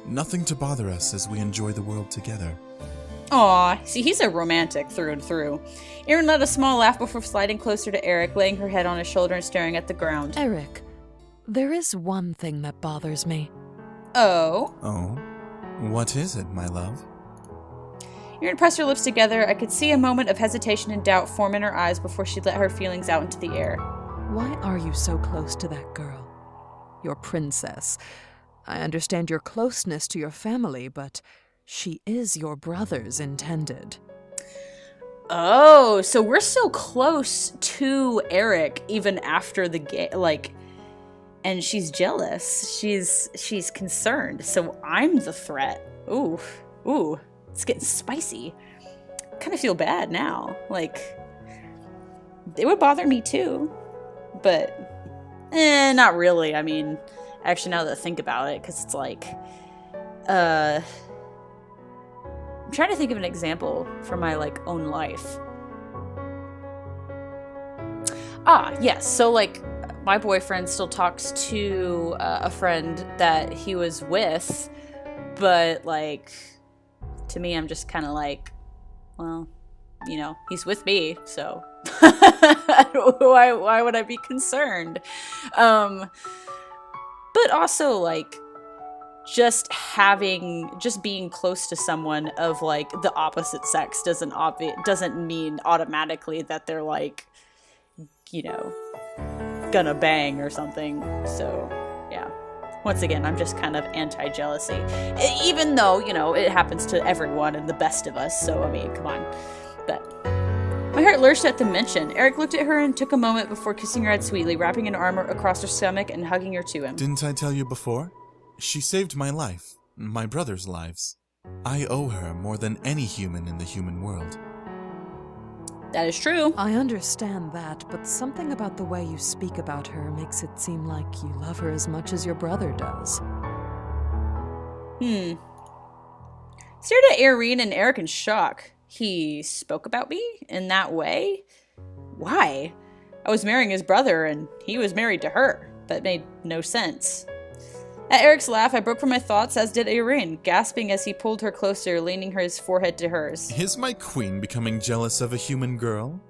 Nothing to bother us as we enjoy the world together. Aw, see, he's a romantic through and through. Erin let a small laugh before sliding closer to Eric, laying her head on his shoulder and staring at the ground. Eric, there is one thing that bothers me. Oh? Oh? What is it, my love? Erin pressed her lips together. I could see a moment of hesitation and doubt form in her eyes before she let her feelings out into the air. Why are you so close to that girl? Your princess. I understand your closeness to your family, but she is your brother's intended. Oh, so we're still close to Eric even after the and she's jealous. She's concerned. So I'm the threat. Ooh, it's getting spicy. I kind of feel bad now. It would bother me too, but not really. I mean, actually, now that I think about it, because it's I'm trying to think of an example from my own life. Yes. So my boyfriend still talks to a friend that he was with, but to me, I'm just kind of well, he's with me, so why would I be concerned? But also just being close to someone of the opposite sex doesn't mean automatically that they're gonna bang or something. So yeah, once again, I'm just kind of anti-jealousy, even though it happens to everyone and the best of us, so I mean, come on. But my heart lurched at the mention. Eric looked at her and took a moment before kissing her head sweetly, wrapping an arm across her stomach and hugging her to him. Didn't I tell you before? She saved my life, my brother's lives. I owe her more than any human in the human world. That is true. I understand that, but something about the way you speak about her makes it seem like you love her as much as your brother does. Stared at Irene and Eric in shock. He spoke about me in that way? Why? I was marrying his brother and he was married to her. That made no sense. At Eric's laugh, I broke from my thoughts, as did Irene, gasping as he pulled her closer, leaning his forehead to hers. Is my queen becoming jealous of a human girl?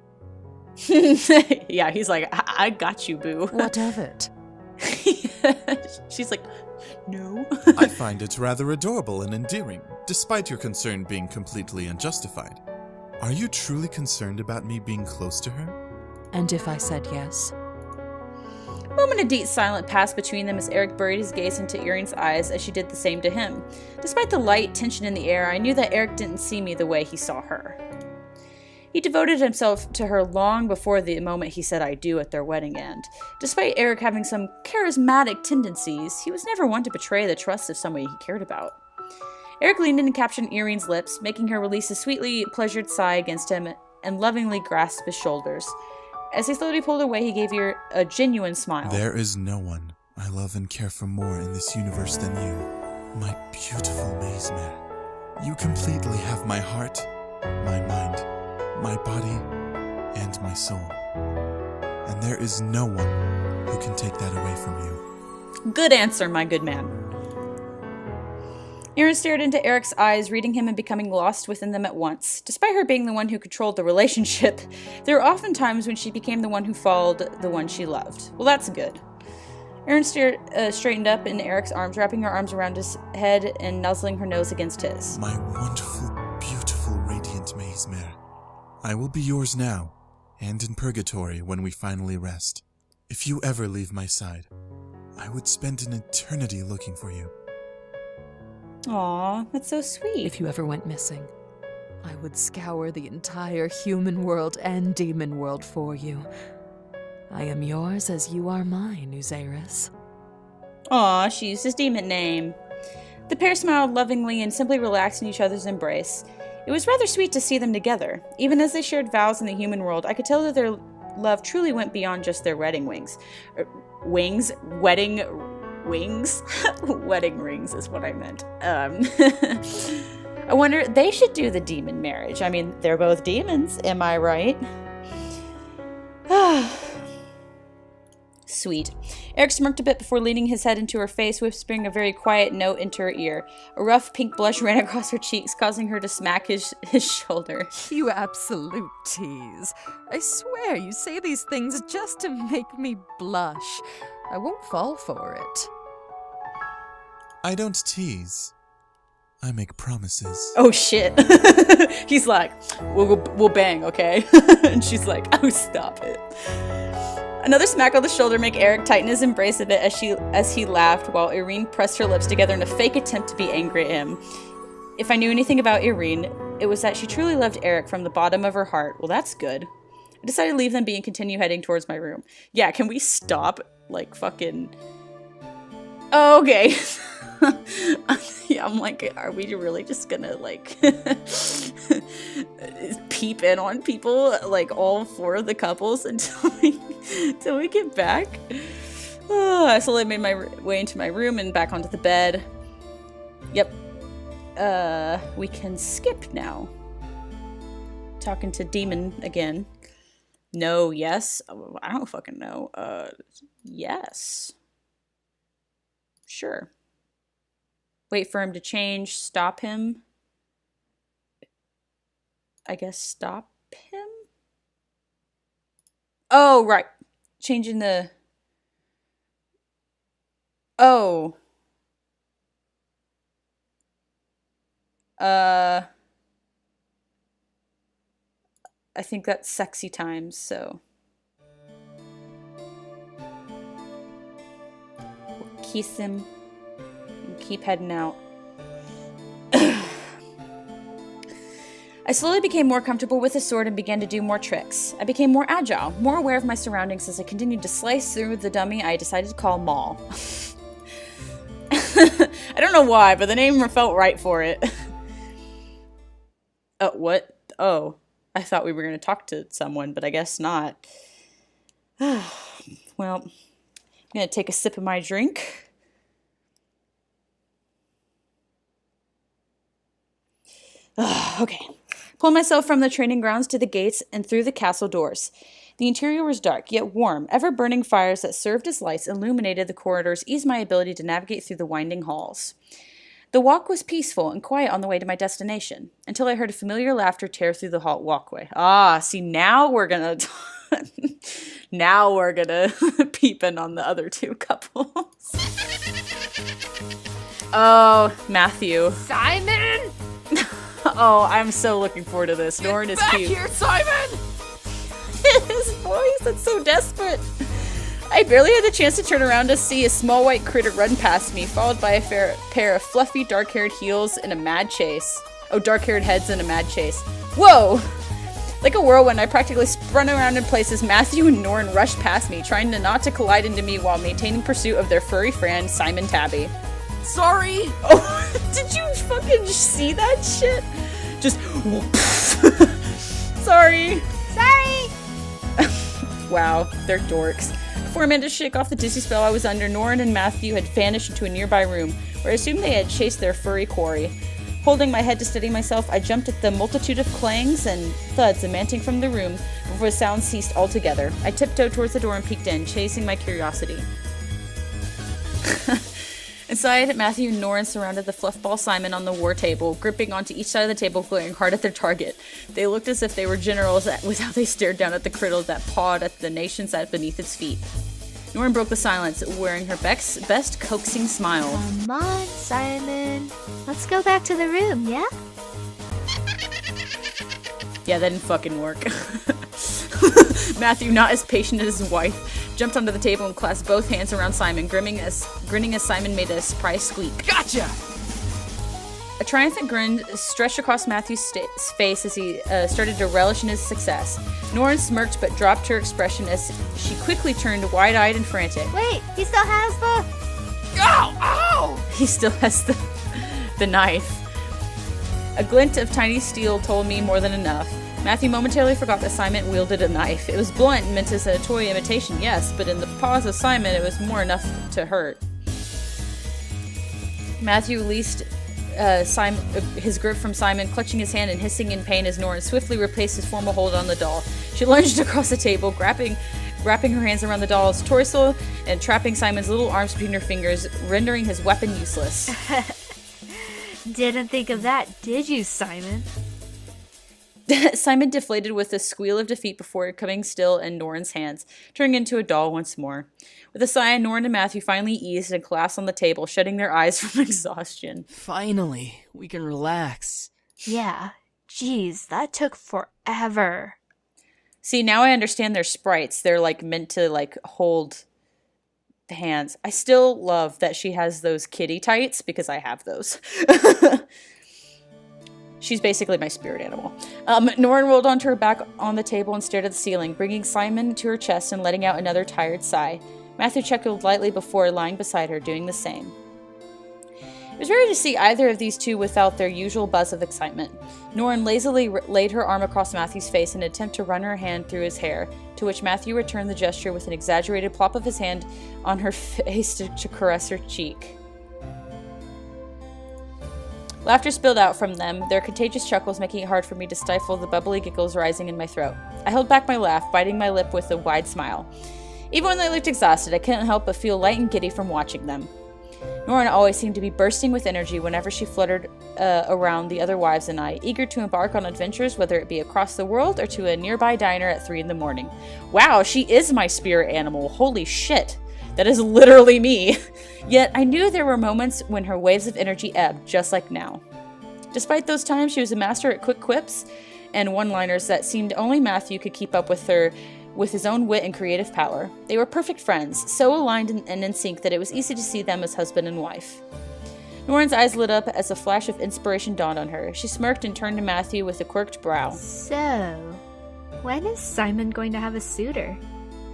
Yeah, he's like, I got you, boo. What of it? She's like, no. I find it rather adorable and endearing, despite your concern being completely unjustified. Are you truly concerned about me being close to her? And if I said yes? A moment of deep silence passed between them as Eric buried his gaze into Irene's eyes as she did the same to him. Despite the light tension in the air, I knew that Eric didn't see me the way he saw her. He devoted himself to her long before the moment he said I do at their wedding, and despite Eric having some charismatic tendencies, he was never one to betray the trust of somebody he cared about. Eric leaned in and captured Irene's lips, making her release a sweetly pleasured sigh against him and lovingly grasped his shoulders. As he slowly pulled away, he gave her a genuine smile. There is no one I love and care for more in this universe than you, my beautiful maze man. You completely have my heart, my mind, my body, and my soul. And there is no one who can take that away from you. Good answer, my good man. Aaron stared into Eric's eyes, reading him and becoming lost within them at once. Despite her being the one who controlled the relationship, there were often times when she became the one who followed the one she loved. Well, that's good. Aaron straightened up in Eric's arms, wrapping her arms around his head and nuzzling her nose against his. My wonderful, beautiful, radiant maze mare. I will be yours now, and in purgatory when we finally rest. If you ever leave my side, I would spend an eternity looking for you. Aw, that's so sweet. If you ever went missing, I would scour the entire human world and demon world for you. I am yours as you are mine, Uzaris. Aw, she used his demon name. The pair smiled lovingly and simply relaxed in each other's embrace. It was rather sweet to see them together. Even as they shared vows in the human world, I could tell that their love truly went beyond just their wedding wings. Wedding wings? Wedding rings is what I meant. I wonder, they should do the demon marriage. I mean, they're both demons, am I right? Sweet. Eric smirked a bit before leaning his head into her face, whispering a very quiet note into her ear. A rough pink blush ran across her cheeks, causing her to smack his shoulder. You absolute tease. I swear you say these things just to make me blush. I won't fall for it. I don't tease. I make promises. Oh shit. He's like, we'll bang, okay? And she's like, oh, stop it. Another smack on the shoulder made Eric tighten his embrace a bit as he laughed, while Irene pressed her lips together in a fake attempt to be angry at him. If I knew anything about Irene, it was that she truly loved Eric from the bottom of her heart. Well, that's good. I decided to leave them be and continue heading towards my room. Yeah, can we stop? Like, fucking... Oh, okay. Yeah, I'm like, are we really just gonna, like, peep in on people, like, all four of the couples until we get back? I slowly made my way into my room and back onto the bed. Yep. We can skip now. Talking to Demon again. No, yes? I don't fucking know. Yes. Sure. Wait for him to change. Stop him. I guess stop him? Oh, right. Changing the... Oh. I think that's sexy times, so... We'll kiss him. Keep heading out. I slowly became more comfortable with the sword and began to do more tricks. I became more agile, more aware of my surroundings as I continued to slice through the dummy I decided to call Maul. I don't know why, but the name felt right for it. What? Oh, I thought we were going to talk to someone, but I guess not. Well, I'm going to take a sip of my drink. Okay. Pulled myself from the training grounds to the gates and through the castle doors. The interior was dark, yet warm. Ever-burning fires that served as lights illuminated the corridors, eased my ability to navigate through the winding halls. The walk was peaceful and quiet on the way to my destination, until I heard a familiar laughter tear through the hall walkway. Ah, see, now we're gonna... now we're gonna peep in on the other two couples. Oh, Matthew. Simon! Oh, I'm so looking forward to this. Norn is cute. Here, Simon! His voice, that's so desperate. I barely had the chance to turn around to see a small white critter run past me, followed by a pair of fluffy dark-haired heels in a mad chase. Oh, dark-haired heads in a mad chase. Whoa! Like a whirlwind, I practically spun around in place as Matthew and Norn rushed past me, trying not to collide into me while maintaining pursuit of their furry friend, Simon Tabby. Sorry! Oh, did you fucking see that shit? Just... Sorry! Sorry! Wow, they're dorks. Before I managed to shake off the dizzy spell I was under, Norn and Matthew had vanished into a nearby room, where I assumed they had chased their furry quarry. Holding my head to steady myself, I jumped at the multitude of clangs and thuds emanating from the room before the sound ceased altogether. I tiptoed towards the door and peeked in, chasing my curiosity. Inside, Matthew and Norin surrounded the fluffball Simon on the war table, gripping onto each side of the table, glaring hard at their target. They looked as if they were generals with how they stared down at the criddle that pawed at the nation sat beneath its feet. Norin broke the silence, wearing her best coaxing smile. Come on, Simon. Let's go back to the room, yeah? Yeah, that didn't fucking work. Matthew, not as patient as his wife, jumped onto the table and clasped both hands around Simon, grinning as Simon made a surprise squeak. Gotcha! A triumphant grin stretched across Matthew's face as he started to relish in his success. Norin smirked but dropped her expression as she quickly turned wide-eyed and frantic. Wait, he still has the... Ow! Ow! He still has the knife. A glint of tiny steel told me more than enough. Matthew momentarily forgot that Simon wielded a knife. It was blunt and meant as a toy imitation, yes, but in the paws of Simon, it was more enough to hurt. Matthew released his grip from Simon, clutching his hand and hissing in pain as Norin swiftly replaced his former hold on the doll. She lunged across the table, wrapping her hands around the doll's torso and trapping Simon's little arms between her fingers, rendering his weapon useless. Didn't think of that, did you, Simon? Simon deflated with a squeal of defeat before coming still in Norin's hands, turning into a doll once more. With a sigh, Norin and Matthew finally eased and collapsed on the table, shutting their eyes from exhaustion. Finally, we can relax. Yeah, geez, that took forever. See, now I understand they're sprites. They're, meant to, hold the hands. I still love that she has those kitty tights, because I have those. She's basically my spirit animal. Norin rolled onto her back on the table and stared at the ceiling, bringing Simon to her chest and letting out another tired sigh. Matthew chuckled lightly before lying beside her, doing the same. It was rare to see either of these two without their usual buzz of excitement. Norin lazily laid her arm across Matthew's face in an attempt to run her hand through his hair, to which Matthew returned the gesture with an exaggerated plop of his hand on her face to caress her cheek. Laughter spilled out from them, their contagious chuckles making it hard for me to stifle the bubbly giggles rising in my throat. I held back my laugh, biting my lip with a wide smile. Even when they looked exhausted, I couldn't help but feel light and giddy from watching them. Norin always seemed to be bursting with energy whenever she fluttered around the other wives and I, eager to embark on adventures, whether it be across the world or to a nearby diner at 3 a.m. Wow, she is my spirit animal. Holy shit. That is literally me. Yet I knew there were moments when her waves of energy ebbed, just like now. Despite those times, she was a master at quick quips and one-liners that seemed only Matthew could keep up with her with his own wit and creative power. They were perfect friends, so aligned and in sync that it was easy to see them as husband and wife. Norin's eyes lit up as a flash of inspiration dawned on her. She smirked and turned to Matthew with a quirked brow. So, when is Simon going to have a suitor?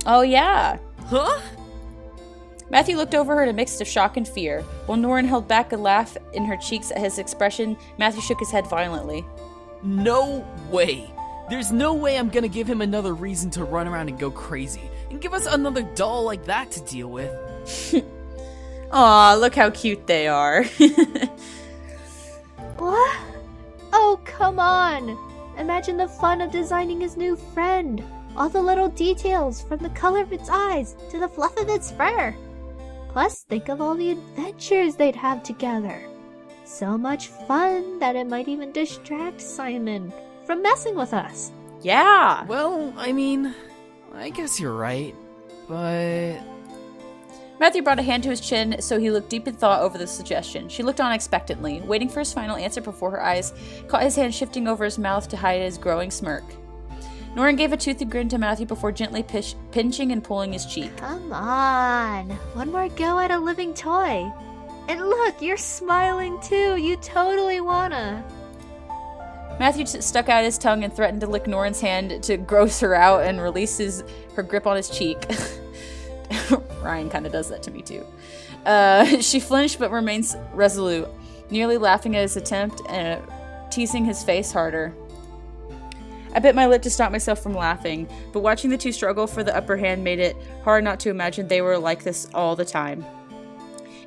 Oh yeah. Huh? Matthew looked over her in a mix of shock and fear. While Norin held back a laugh in her cheeks at his expression, Matthew shook his head violently. No way. There's no way I'm gonna give him another reason to run around and go crazy, and give us another doll like that to deal with. Aw, look how cute they are. What? Oh, come on! Imagine the fun of designing his new friend. All the little details, from the color of its eyes to the fluff of its fur. Plus, think of all the adventures they'd have together. So much fun that it might even distract Simon from messing with us. Yeah! Well, I mean, I guess you're right, but... Matthew brought a hand to his chin, so he looked deep in thought over the suggestion. She looked on expectantly, waiting for his final answer before her eyes caught his hand shifting over his mouth to hide his growing smirk. Norin gave a toothy grin to Matthew before gently pinching and pulling his cheek. Come on, one more go at a living toy. And look, you're smiling too. You totally wanna. Matthew stuck out his tongue and threatened to lick Norin's hand to gross her out and release her grip on his cheek. Ryan kind of does that to me too. She flinched but remains resolute, nearly laughing at his attempt and teasing his face harder. I bit my lip to stop myself from laughing, but watching the two struggle for the upper hand made it hard not to imagine they were like this all the time.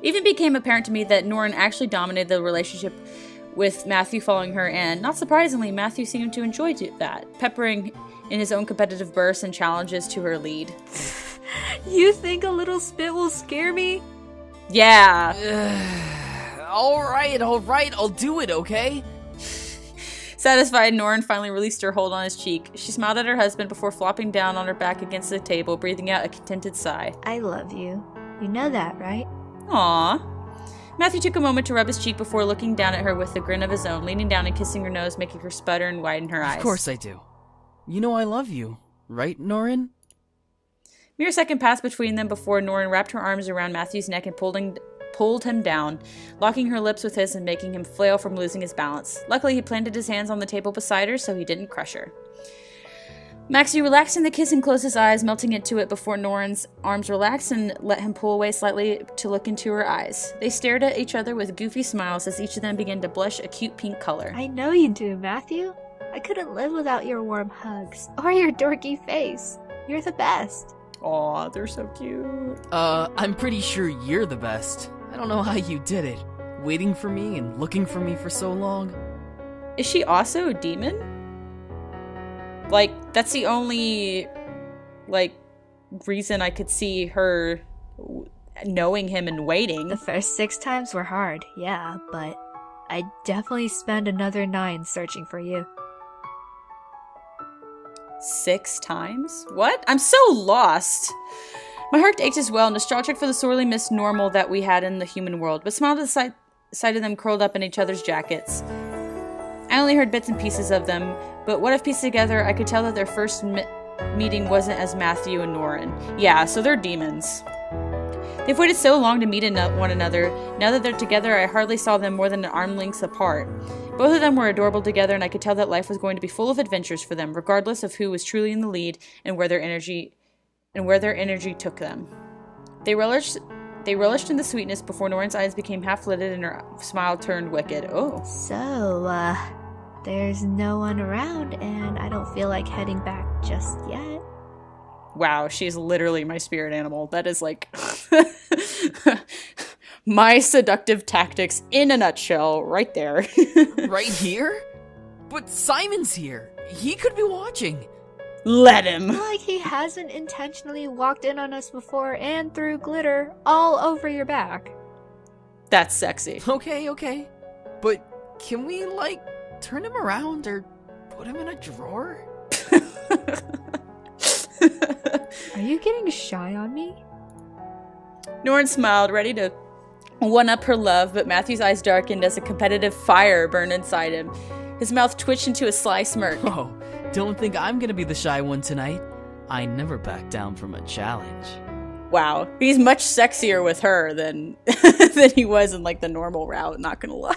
It even became apparent to me that Norin actually dominated the relationship with Matthew following her, and not surprisingly, Matthew seemed to enjoy that, peppering in his own competitive bursts and challenges to her lead. You think a little spit will scare me? Yeah. Alright, I'll do it, okay? Satisfied, Norrin finally released her hold on his cheek. She smiled at her husband before flopping down on her back against the table, breathing out a contented sigh. I love you. You know that, right? Aww. Matthew took a moment to rub his cheek before looking down at her with a grin of his own, leaning down and kissing her nose, making her sputter and widen her eyes. Of course I do. You know I love you, right, Norrin? Mere second passed between them before Norrin wrapped her arms around Matthew's neck and pulled him down, locking her lips with his and making him flail from losing his balance. Luckily, he planted his hands on the table beside her so he didn't crush her. Maxie relaxed in the kiss and closed his eyes, melting into it before Norrin's arms relaxed and let him pull away slightly to look into her eyes. They stared at each other with goofy smiles as each of them began to blush a cute pink color. I know you do, Matthew. I couldn't live without your warm hugs or your dorky face. You're the best. Aw, they're so cute. I'm pretty sure you're the best. I don't know how you did it. Waiting for me and looking for me for so long. Is she also a demon? Like, that's the only, like, reason I could see her knowing him and waiting. The first 6 times were hard, yeah, but I'd definitely spend another 9 searching for you. 6 times? What? I'm so lost. My heart ached as well, nostalgic for the sorely missed normal that we had in the human world, but smiled at the sight of them curled up in each other's jackets. I only heard bits and pieces of them, but what if pieced together, I could tell that their first meeting wasn't as Matthew and Norrin. Yeah, so they're demons. They've waited so long to meet one another. Now that they're together, I hardly saw them more than an arm length apart. Both of them were adorable together, and I could tell that life was going to be full of adventures for them, regardless of who was truly in the lead and where their energy took them. They relished in the sweetness before Norrin's eyes became half-lidded and her smile turned wicked. Oh. So, there's no one around, and I don't feel like heading back just yet. Wow, she's literally my spirit animal. That is like my seductive tactics in a nutshell right there. Right here? But Simon's here. He could be watching. Let him. Like he hasn't intentionally walked in on us before and threw glitter all over your back. That's sexy. Okay. But can we, like, turn him around or put him in a drawer? Are you getting shy on me? Norrin smiled, ready to one-up her love, but Matthew's eyes darkened as a competitive fire burned inside him. His mouth twitched into a sly smirk. Oh, don't think I'm gonna be the shy one tonight. I never back down from a challenge. Wow, he's much sexier with her than than he was in like the normal route, not gonna lie.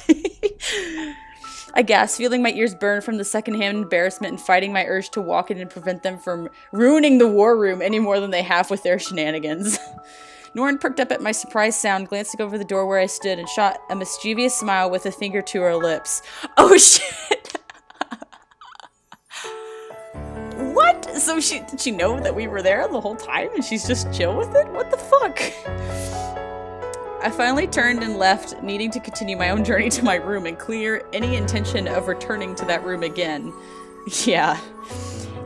I gasped, feeling my ears burn from the secondhand embarrassment and fighting my urge to walk in and prevent them from ruining the war room any more than they have with their shenanigans. Norrin perked up at my surprised sound, glancing over the door where I stood, and shot a mischievous smile with a finger to her lips. Oh shit! What? So did she know that we were there the whole time and she's just chill with it? What the fuck? I finally turned and left, needing to continue my own journey to my room and clear any intention of returning to that room again. Yeah.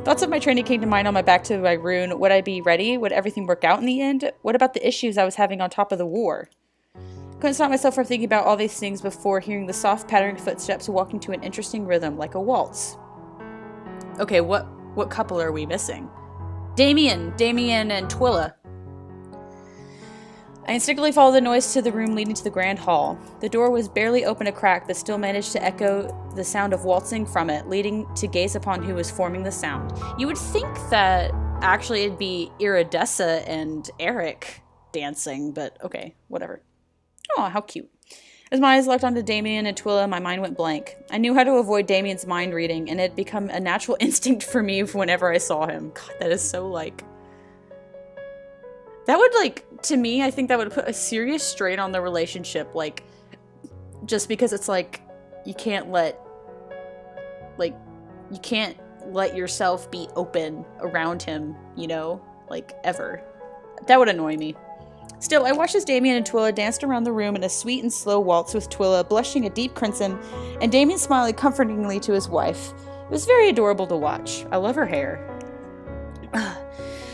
Thoughts of my training came to mind on my back to my rune. Would I be ready? Would everything work out in the end? What about the issues I was having on top of the war? Couldn't stop myself from thinking about all these things before hearing the soft pattering footsteps walking to an interesting rhythm like a waltz. Okay, what couple are we missing? Damien and Twila. I instinctively followed the noise to the room leading to the grand hall. The door was barely open a crack, but still managed to echo the sound of waltzing from it, leading to gaze upon who was forming the sound. You would think that actually it'd be Iridessa and Eric dancing, but okay, whatever. Oh, how cute. As my eyes locked onto Damien and Twila, my mind went blank. I knew how to avoid Damien's mind reading, and it had become a natural instinct for me whenever I saw him. God, that is so like... That would, like, to me, I think that would put a serious strain on the relationship, like, just because it's, like, you can't let yourself be open around him, you know, like, ever. That would annoy me. Still, I watched as Damien and Twila danced around the room in a sweet and slow waltz with Twila blushing a deep crimson, and Damien smiling comfortingly to his wife. It was very adorable to watch. I love her hair.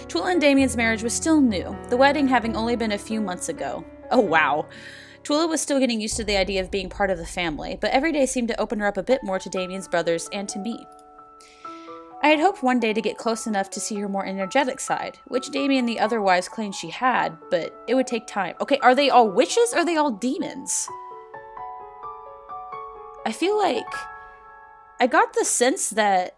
Twila and Damien's marriage was still new, the wedding having only been a few months ago. Oh, wow. Twila was still getting used to the idea of being part of the family, but every day seemed to open her up a bit more to Damien's brothers and to me. I had hoped one day to get close enough to see her more energetic side, which Damien the other wives claimed she had, but it would take time. Okay, are they all witches or are they all demons? I feel like I got the sense that...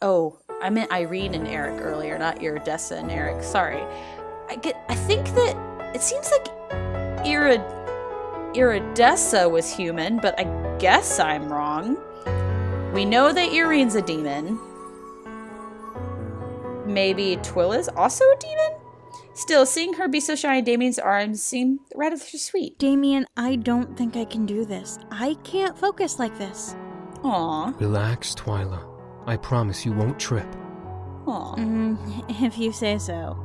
Oh, I meant Irene and Eric earlier, not Iridessa and Eric. Sorry. I think that it seems like Iridessa was human, but I guess I'm wrong. We know that Irene's a demon. Maybe Twila's also a demon? Still, seeing her be so shy in Damien's arms seemed rather sweet. Damien, I don't think I can do this. I can't focus like this. Aww. Relax, Twyla. I promise you won't trip. Aww. If you say so.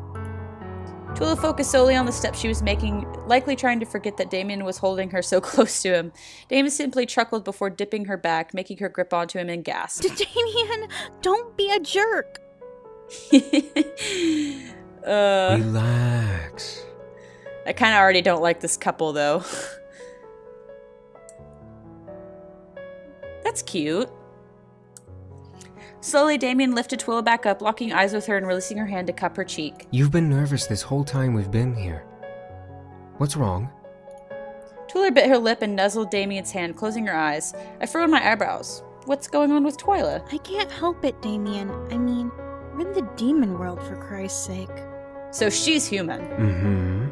Twila focused solely on the steps she was making, likely trying to forget that Damien was holding her so close to him. Damien simply chuckled before dipping her back, making her grip onto him and gasp. Damien, don't be a jerk! Relax. I kind of already don't like this couple, though. That's cute. Slowly, Damien lifted Twila back up, locking eyes with her and releasing her hand to cup her cheek. You've been nervous this whole time we've been here. What's wrong? Twila bit her lip and nuzzled Damien's hand, closing her eyes. I furrowed my eyebrows. What's going on with Twila? I can't help it, Damien. I mean, we're in the demon world, for Christ's sake. So she's human. Mm-hmm.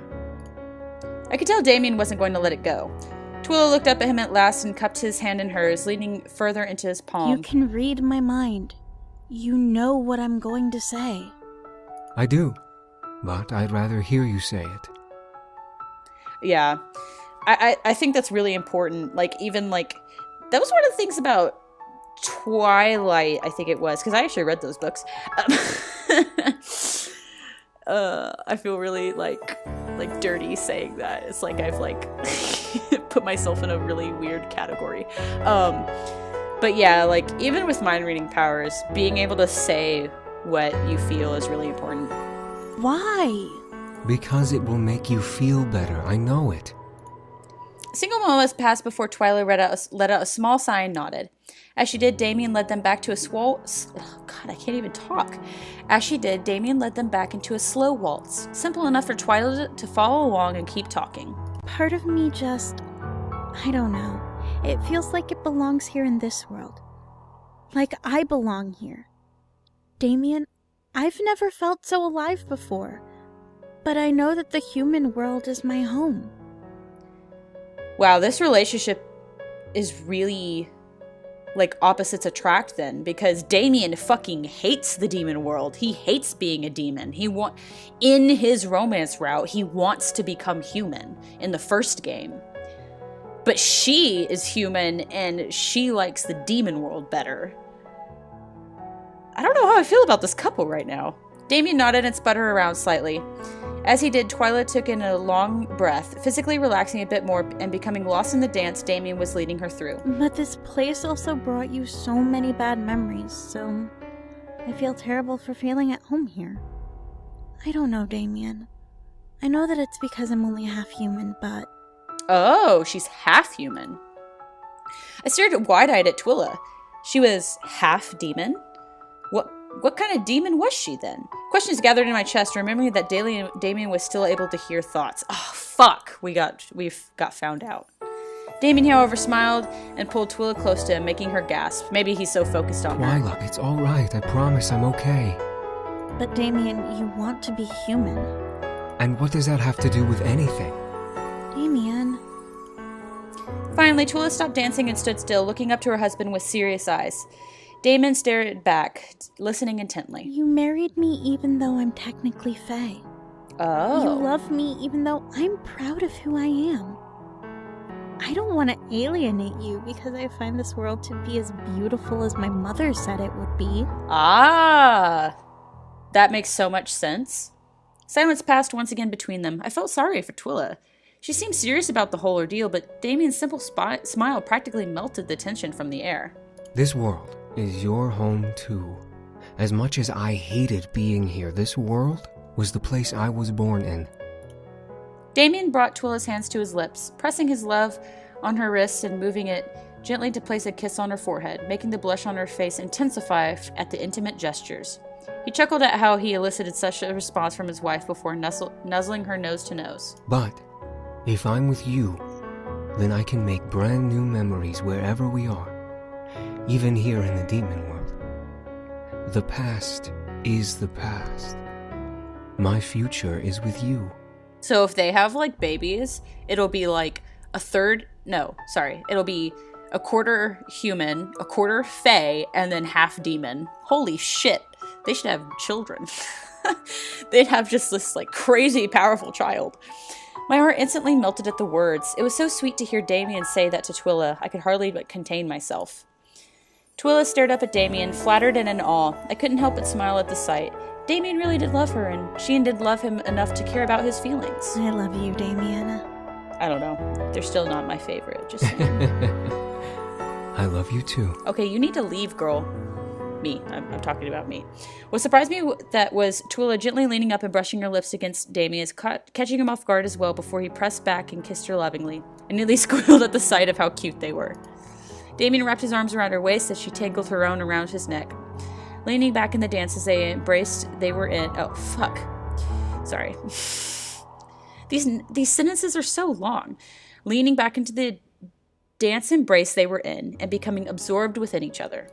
I could tell Damien wasn't going to let it go. Twila looked up at him at last and cupped his hand in hers, leaning further into his palm. You can read my mind. You know what I'm going to say. I do, but I'd rather hear you say it. Yeah. I think that's really important. Like, even, like, that was one of the things about Twilight, I think it was, because I actually read those books. I feel really, like dirty saying that. It's like I've, like, put myself in a really weird category. But yeah, like, even with mind reading powers, being able to say what you feel is really important. Why? Because it will make you feel better, I know it. A single moment passed before Twila let out a small sigh and nodded. As she did, Damien led them back to a As she did, Damien led them back into a slow waltz, simple enough for Twila to follow along and keep talking. Part of me just... I don't know. It feels like it belongs here in this world. Like I belong here. Damien, I've never felt so alive before. But I know that the human world is my home. Wow, this relationship is really... like, opposites attract then, because Damien fucking hates the demon world. He hates being a demon. In his romance route, he wants to become human in the first game. But she is human, and she likes the demon world better. I don't know how I feel about this couple right now. Damien nodded and spun her around slightly. As he did, Twila took in a long breath, physically relaxing a bit more and becoming lost in the dance Damien was leading her through. But this place also brought you so many bad memories, so I feel terrible for feeling at home here. I don't know, Damien. I know that it's because I'm only half human, but... Oh, she's half human. I stared wide-eyed at Twila. She was half demon? What kind of demon was she then? Questions gathered in my chest, remembering that Damien was still able to hear thoughts. Oh, fuck! We've got found out. Damien, however, smiled and pulled Twila close to him, making her gasp. Maybe he's so focused on her. Twyla, it's all right. I promise I'm okay. But Damien, you want to be human. And what does that have to do with anything? Damien. Finally, Twila stopped dancing and stood still, looking up to her husband with serious eyes. Damon stared back, listening intently. You married me even though I'm technically Fae. Oh. You love me even though I'm proud of who I am. I don't want to alienate you because I find this world to be as beautiful as my mother said it would be. Ah, that makes so much sense. Silence passed once again between them. I felt sorry for Twila. She seemed serious about the whole ordeal, but Damien's simple smile practically melted the tension from the air. This world is your home too. As much as I hated being here, this world was the place I was born in. Damien brought Twilla's hands to his lips, pressing his love on her wrist and moving it gently to place a kiss on her forehead, making the blush on her face intensify at the intimate gestures. He chuckled at how he elicited such a response from his wife before nuzzling her nose to nose. But if I'm with you, then I can make brand new memories wherever we are, even here in the demon world. The past is the past. My future is with you. So if they have, like, babies, it'll be like it'll be a quarter human, a quarter fae, and then half demon. Holy shit. They should have children. They'd have just this, like, crazy powerful child. My heart instantly melted at the words. It was so sweet to hear Damien say that to Twilla. I could hardly but contain myself. Twilla stared up at Damien, flattered and in awe. I couldn't help but smile at the sight. Damien really did love her, and she did love him enough to care about his feelings. I love you, Damien. I don't know. They're still not my favorite. Just I love you too. Okay, you need to leave, girl. Me. I'm talking about me. What surprised me that was Twilla gently leaning up and brushing her lips against Damien's, catching him off guard as well before he pressed back and kissed her lovingly. I nearly squealed at the sight of how cute they were. Damien wrapped his arms around her waist as she tangled her own around his neck. Leaning back in the dance as they embraced, they were in... Oh, fuck. Sorry. These sentences are so long. Leaning back into the dance embrace they were in and becoming absorbed within each other.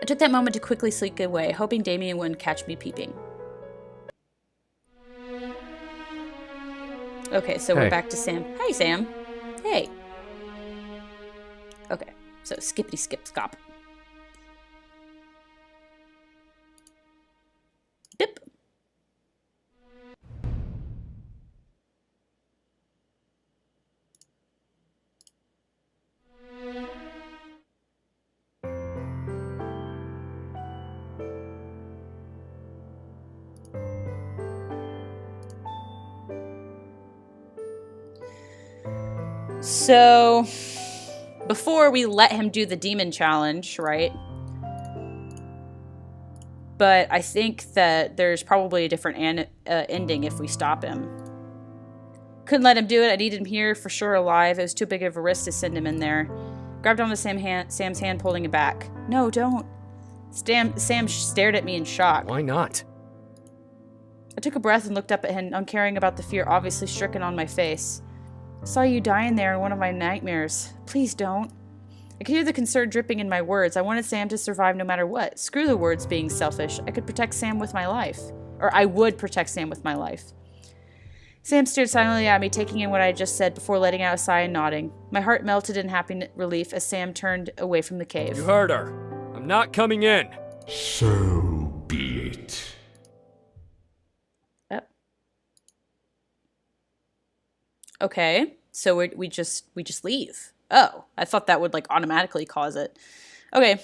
I took that moment to quickly slink away, hoping Damien wouldn't catch me peeping. Okay, so we're back to Sam. Hey, Sam. Hey. Okay, so skippity skip scop. Bip. So, before we let him do the demon challenge, right? But I think that there's probably a different ending if we stop him. Couldn't let him do it. I needed him here for sure alive. It was too big of a risk to send him in there. Grabbed onto Sam's hand, pulling it back. No, don't. Sam stared at me in shock. Why not? I took a breath and looked up at him, uncaring about the fear obviously stricken on my face. I saw you dying there in one of my nightmares. Please don't. I could hear the concern dripping in my words. I wanted Sam to survive no matter what. Screw the words being selfish. I could protect Sam with my life. Or I would protect Sam with my life. Sam stared silently at me, taking in what I had just said before letting out a sigh and nodding. My heart melted in happy relief as Sam turned away from the cave. You heard her. I'm not coming in. So be it. Okay, so we just leave. Oh, I thought that would like automatically cause it. Okay,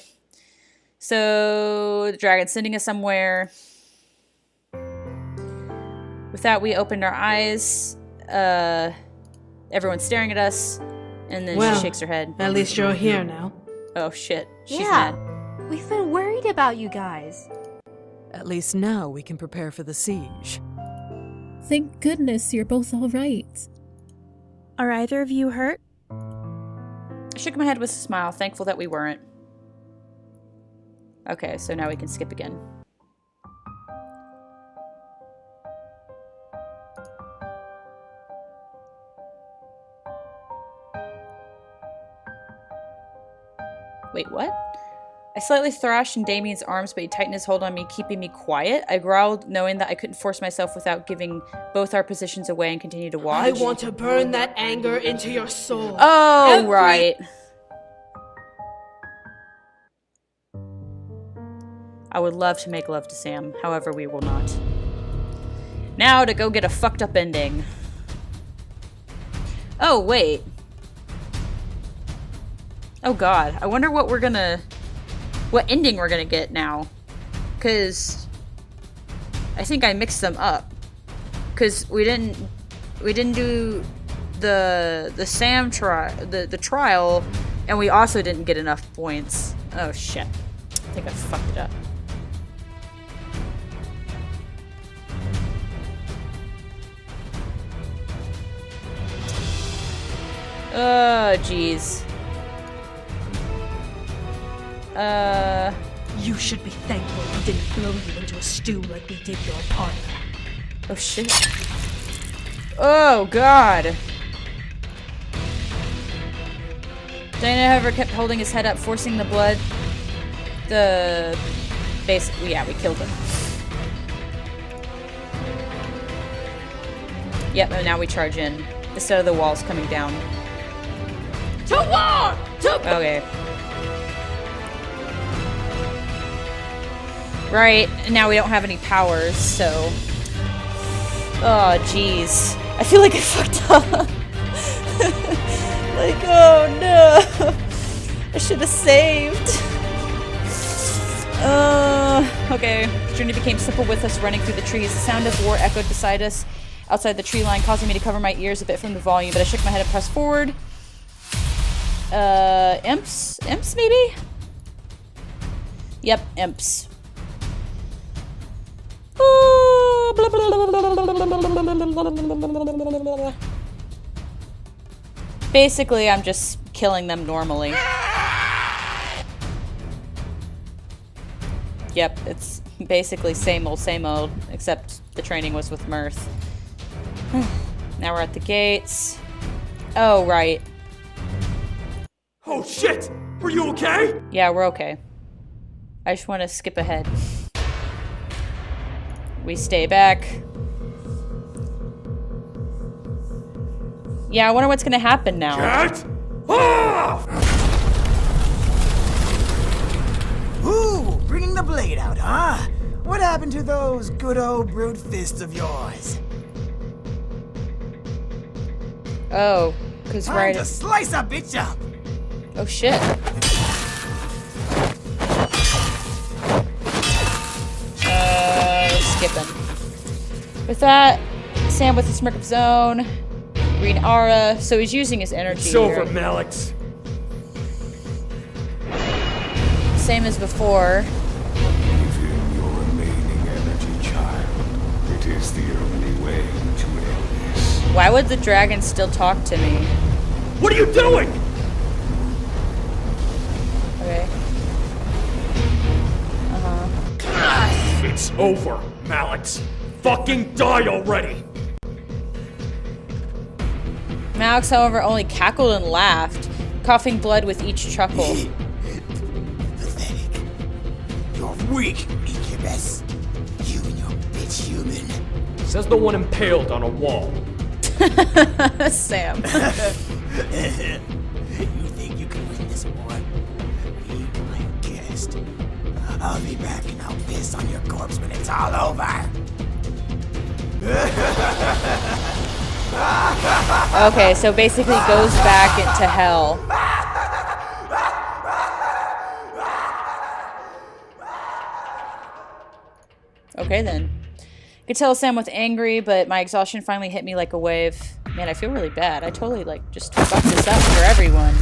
so the dragon's sending us somewhere. With that, we opened our eyes. Everyone's staring at us, and then she shakes her head. At least you're here now. Oh shit, she's mad. We've been worried about you guys. At least now we can prepare for the siege. Thank goodness you're both all right. Are either of you hurt? I shook my head with a smile, thankful that we weren't. Okay, so now we can skip again. Wait, what? I slightly thrashed in Damien's arms, but he tightened his hold on me, keeping me quiet. I growled, knowing that I couldn't force myself without giving both our positions away and continue to watch. I want to burn that anger into your soul. Oh, right. I would love to make love to Sam, however we will not. Now to go get a fucked up ending. Oh, wait. Oh god, I wonder what what ending we're gonna get now. Cause I think I mixed them up. Cause we didn't do the Sam the trial, and we also didn't get enough points. Oh shit. I think I fucked it up. Oh, jeez. You should be thankful we didn't throw you into a stew like we did your partner. Oh, shit. Oh, God. Diana, however, kept holding his head up, forcing the blood. Yeah, we killed him. Yep, and now we charge in. Instead of the walls coming down. To war! Okay. Right, and now we don't have any powers, so... Oh, jeez. I feel like I fucked up. Like, oh no. I should have saved. Okay. The journey became simple with us running through the trees. The sound of war echoed beside us outside the tree line, causing me to cover my ears a bit from the volume, but I shook my head and pressed forward. Imps? Imps, maybe? Yep, imps. Basically, I'm just killing them normally. Yep, it's basically same old, except the training was with Mirth. Now we're at the gates. Oh, right. Oh shit! Are you okay? Yeah, we're okay. I just want to skip ahead. We stay back. Yeah, I wonder what's gonna happen now. Get off! Ooh, bringing the blade out, huh? What happened to those good old brute fists of yours? Oh, because right. Time to slice a bitch up. Oh shit. Skipping. With that, Sam with a smirk of his own. Green aura, so he's using his energy. It's over, here. Malix. Same as before. Give him your remaining energy, child. It is the only way to end this. Why would the dragon still talk to me? What are you doing? Okay. It's over, Malix. Fucking die already. Malix, however, only cackled and laughed, coughing blood with each chuckle. Pathetic. You're weak, incubus. You and your bitch human. Says the one impaled on a wall. Sam. You think you can win this war? Be my guest. I'll be back and I'll piss on your corpse when it's all over. Okay, so basically goes back into hell. Okay then. I could tell Sam was angry, but my exhaustion finally hit me like a wave. Man, I feel really bad. I totally, just fucked this up for everyone.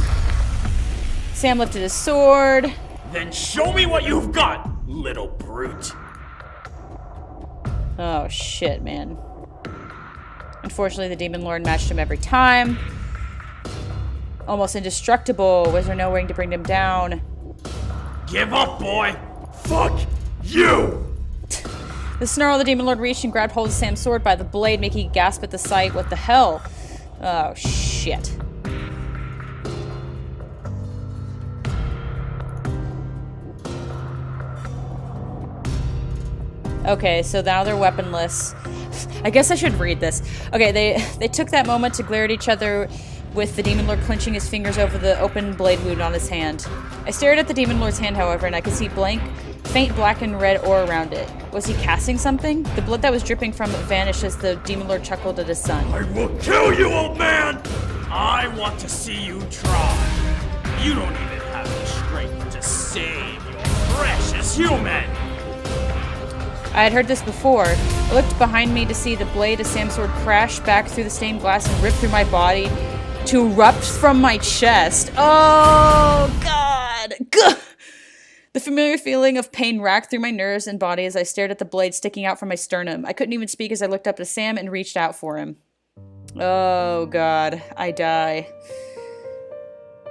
Sam lifted his sword. Then show me what you've got, little brute. Oh, shit, man. Unfortunately, the Demon Lord matched him every time. Almost indestructible. Was there no way to bring him down? Give up, boy. Fuck you. The snarl of the Demon Lord reached and grabbed hold of Sam's sword by the blade, making him gasp at the sight. What the hell? Oh, shit. Okay, so now they're weaponless. I guess I should read this. Okay, they took that moment to glare at each other, with the Demon Lord clenching his fingers over the open blade wound on his hand. I stared at the Demon Lord's hand, however, and I could see faint black and red ore around it. Was he casting something? The blood that was dripping from it vanished as the Demon Lord chuckled at his son. I will kill you, old man! I want to see you try. You don't even have the strength to save your precious human! I had heard this before. I looked behind me to see the blade of Sam's sword crash back through the stained glass and rip through my body to erupt from my chest. Oh, God! Gah! The familiar feeling of pain racked through my nerves and body as I stared at the blade sticking out from my sternum. I couldn't even speak as I looked up to Sam and reached out for him. Oh, God. I die.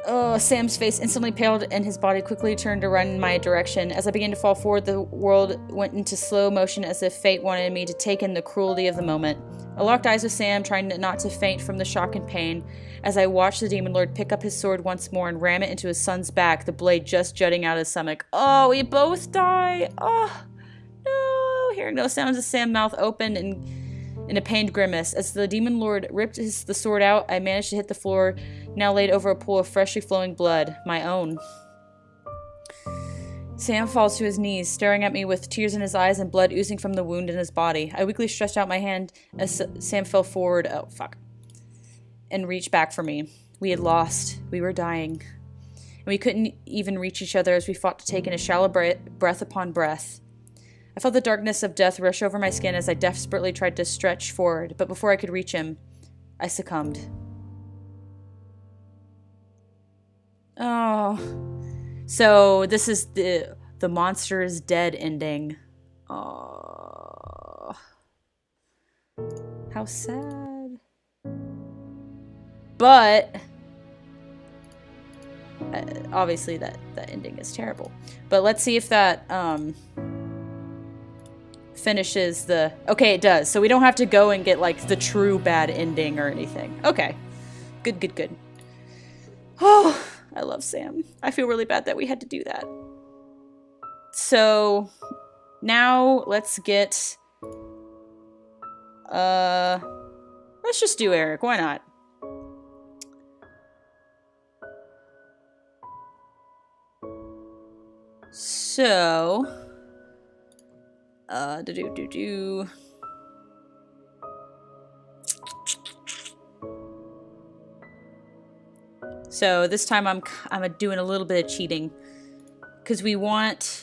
Sam's face instantly paled and his body quickly turned to run in my direction. As I began to fall forward, the world went into slow motion as if fate wanted me to take in the cruelty of the moment. I locked eyes with Sam, trying not to faint from the shock and pain, as I watched the Demon Lord pick up his sword once more and ram it into his son's back, the blade just jutting out of his stomach. Oh, we both die! Oh, no! Hearing those sounds as Sam's mouth opened and in a pained grimace. As the Demon Lord ripped the sword out, I managed to hit the floor, now laid over a pool of freshly flowing blood. My own. Sam falls to his knees, staring at me with tears in his eyes and blood oozing from the wound in his body. I weakly stretched out my hand as Sam fell forward, and reached back for me. We had lost. We were dying. And we couldn't even reach each other as we fought to take in a shallow breath upon breath. I felt the darkness of death rush over my skin as I desperately tried to stretch forward, but before I could reach him, I succumbed. Oh. So, this is the monster is dead ending. Oh. How sad. But, obviously that ending is terrible. But let's see if that, finishes the... Okay, it does. So we don't have to go and get, like, the true bad ending or anything. Okay. Good. Oh, I love Sam. I feel really bad that we had to do that. So, now let's get... Let's just do Eric. Why not? So... So this time I'm doing a little bit of cheating because we want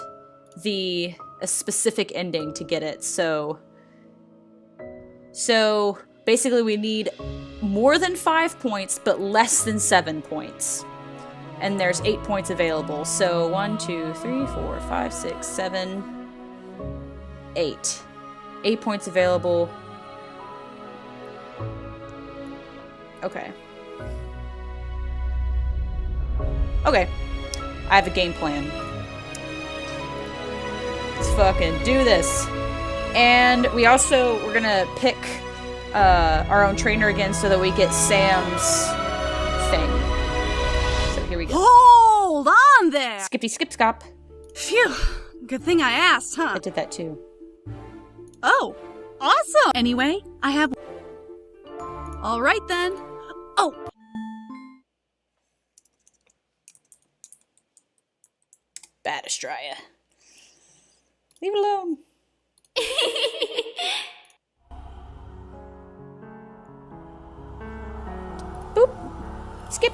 a specific ending to get it. So basically we need more than 5 points but less than 7 points. And there's 8 points available. So 1, 2, 3, 4, 5, 6, 7, 8. 8 points available. Okay. Okay. I have a game plan. Let's fucking do this. And we're gonna pick our own trainer again so that we get Sam's thing. So here we go. Hold on there! Skippy skip scop. Phew. Good thing I asked, huh? I did that too. Oh, awesome! Anyway, I have... Alright then. Oh! Bad Estraya. Leave it alone. Boop. Skip.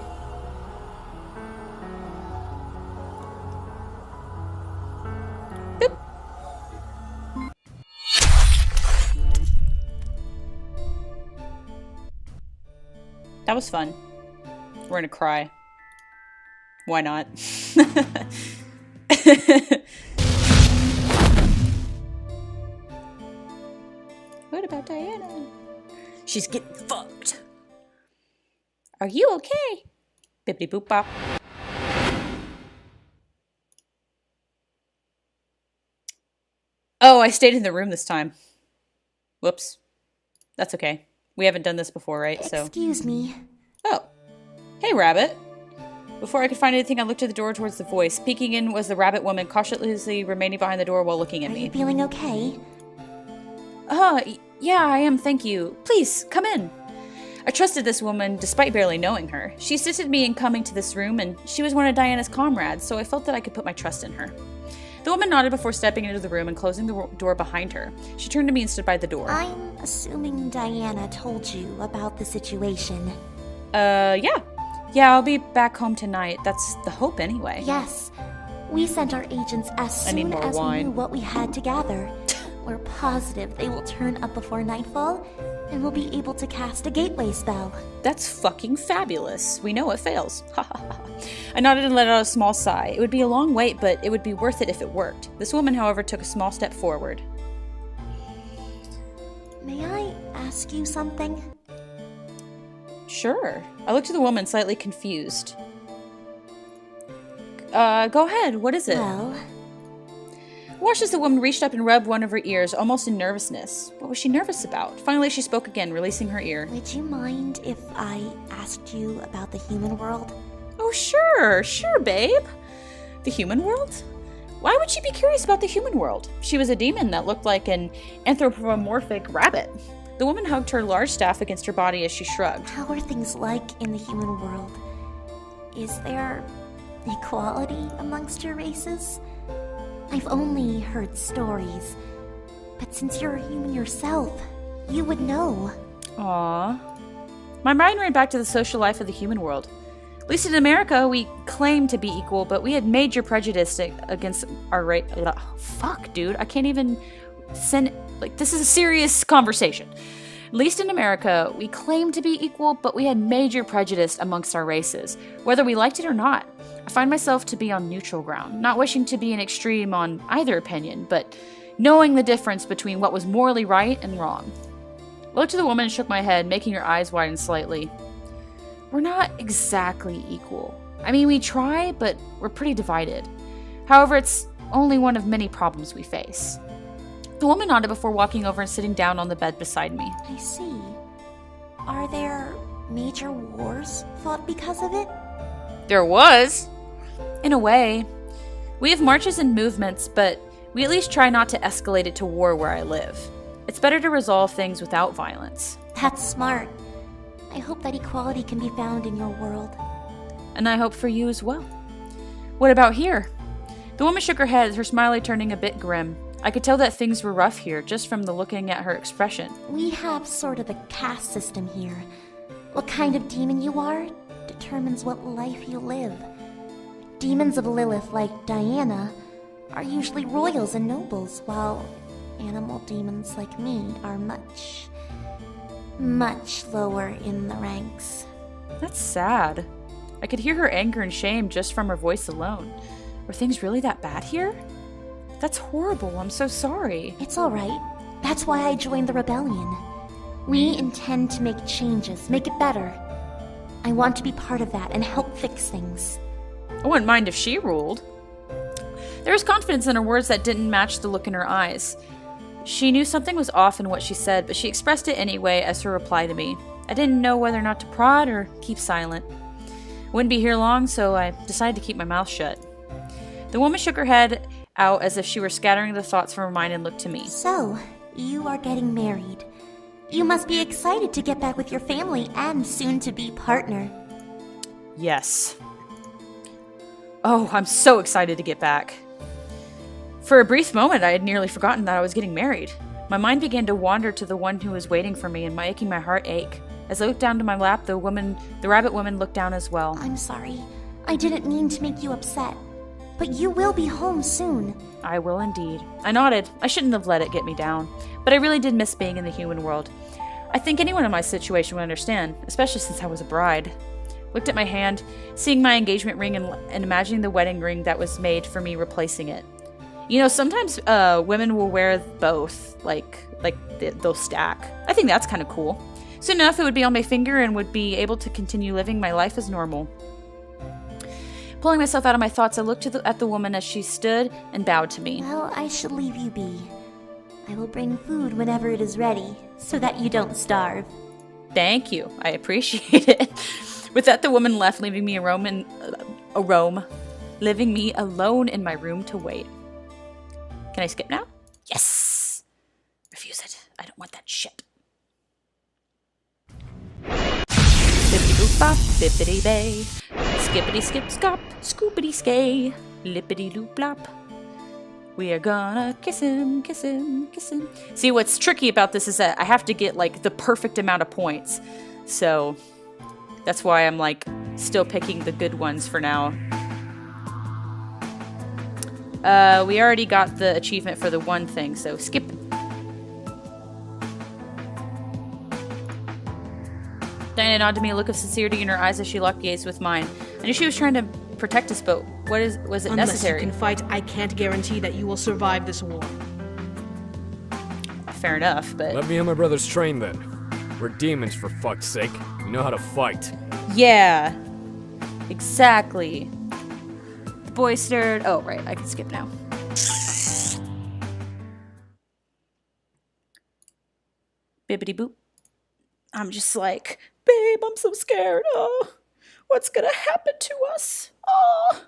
Boop. That was fun. We're gonna cry. Why not? What about Diana? She's getting fucked. Are you okay? Bippity boop bop. Oh, I stayed in the room this time. Whoops. That's okay. We haven't done this before, right? Excuse me. Oh. Hey, Rabbit. Before I could find anything, I looked at the door towards the voice. Peeking in was the rabbit woman, cautiously remaining behind the door while looking at me. Are you feeling okay? Yeah, I am, thank you. Please, come in. I trusted this woman, despite barely knowing her. She assisted me in coming to this room, and she was one of Diana's comrades, so I felt that I could put my trust in her. The woman nodded before stepping into the room and closing the door behind her. She turned to me and stood by the door. I'm assuming Diana told you about the situation. Yeah. Yeah, I'll be back home tonight. That's the hope anyway. Yes. We sent our agents as soon as we knew what we had to gather. We're positive they will turn up before nightfall, and we'll be able to cast a gateway spell. That's fucking fabulous. We know it fails. Ha ha ha. I nodded and let out a small sigh. It would be a long wait, but it would be worth it if it worked. This woman, however, took a small step forward. May I ask you something? Sure. I looked at the woman, slightly confused. Go ahead. What is it? Well... Watched as the woman reached up and rubbed one of her ears, almost in nervousness. What was she nervous about? Finally, she spoke again, releasing her ear. Would you mind if I asked you about the human world? Oh, sure. Sure, babe. The human world? Why would she be curious about the human world? She was a demon that looked like an anthropomorphic rabbit. The woman hugged her large staff against her body as she shrugged. How are things like in the human world? Is there equality amongst your races? I've only heard stories, but since you're a human yourself, you would know. Aww. My mind ran back to the social life of the human world. At least in America, we claim to be equal, but we had major prejudice against our race. Fuck, dude. I can't even send... Like, this is a serious conversation. At least in America, we claim to be equal, but we had major prejudice amongst our races, whether we liked it or not. I find myself to be on neutral ground, not wishing to be an extreme on either opinion, but knowing the difference between what was morally right and wrong. I looked at the woman and shook my head, making her eyes widen slightly. We're not exactly equal. I mean, we try, but we're pretty divided. However, it's only one of many problems we face. The woman nodded before walking over and sitting down on the bed beside me. I see. Are there major wars fought because of it? There was. In a way. We have marches and movements, but we at least try not to escalate it to war where I live. It's better to resolve things without violence. That's smart. I hope that equality can be found in your world. And I hope for you as well. What about here? The woman shook her head, her smile turning a bit grim. I could tell that things were rough here, just from the looking at her expression. We have sort of a caste system here. What kind of demon you are determines what life you live. Demons of Lilith like Diana are usually royals and nobles, while animal demons like me are much, much lower in the ranks. That's sad. I could hear her anger and shame just from her voice alone. Were things really that bad here? That's horrible. I'm so sorry. It's alright. That's why I joined the rebellion. We intend to make changes, make it better. I want to be part of that and help fix things. I wouldn't mind if she ruled. There was confidence in her words that didn't match the look in her eyes. She knew something was off in what she said, but she expressed it anyway as her reply to me. I didn't know whether or not to prod or keep silent. Wouldn't be here long, so I decided to keep my mouth shut. The woman shook her head out as if she were scattering the thoughts from her mind and looked to me. So, you are getting married. You must be excited to get back with your family and soon-to-be partner. Yes. Oh, I'm so excited to get back. For a brief moment, I had nearly forgotten that I was getting married. My mind began to wander to the one who was waiting for me and making my heart ache. As I looked down to my lap, the rabbit woman looked down as well. I'm sorry. I didn't mean to make you upset. But you will be home soon. I will indeed. I nodded. I shouldn't have let it get me down. But I really did miss being in the human world. I think anyone in my situation would understand, especially since I was a bride. Looked at my hand, seeing my engagement ring and imagining the wedding ring that was made for me replacing it. You know, sometimes women will wear both, they'll stack. I think that's kind of cool. Soon enough, it would be on my finger and would be able to continue living my life as normal. Pulling myself out of my thoughts, I looked at the woman as she stood and bowed to me. Well, I should leave you be. I will bring food whenever it is ready, so that you don't starve. Thank you. I appreciate it. With that, the woman left, leaving me alone in my room to wait. Can I skip now? Yes! Refuse it. I don't want that shit. Bippity-boop-bop, bippity-bay. Skippity-skip-scop, scoopity-skay. Lippity-loop-lop. We are gonna kiss him, kiss him, kiss him. See, what's tricky about this is that I have to get, the perfect amount of points. So, that's why I'm, still picking the good ones for now. We already got the achievement for the one thing, so skip. Diana nodded to me, a look of sincerity in her eyes as she locked gaze with mine. I knew she was trying to protect us, but was it necessary? Unless you can fight, I can't guarantee that you will survive this war. Fair enough, but... Let me and my brothers train then. We're demons, for fuck's sake. We know how to fight. Yeah. Exactly. boy stared. Oh, right, I can skip now. Bibbity boop. I'm just like, babe, I'm so scared. Oh, what's gonna happen to us? Oh.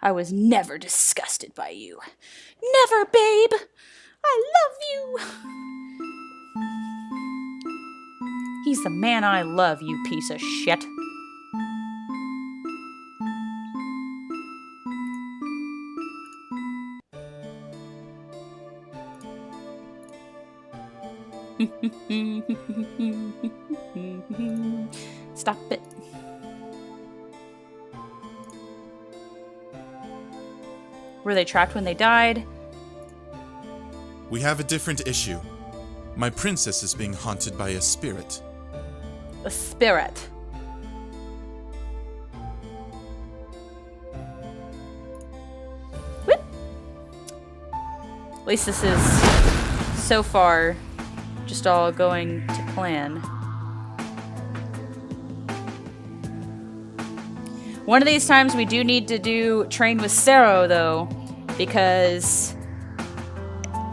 I was never disgusted by you. Never, babe. I love you. He's the man I love, you piece of shit. Stop it. Were they trapped when they died? We have a different issue. My princess is being haunted by a spirit. A spirit. Whoop. At least this is, so far, just all going to plan. One of these times we do need to do train with Sero though, because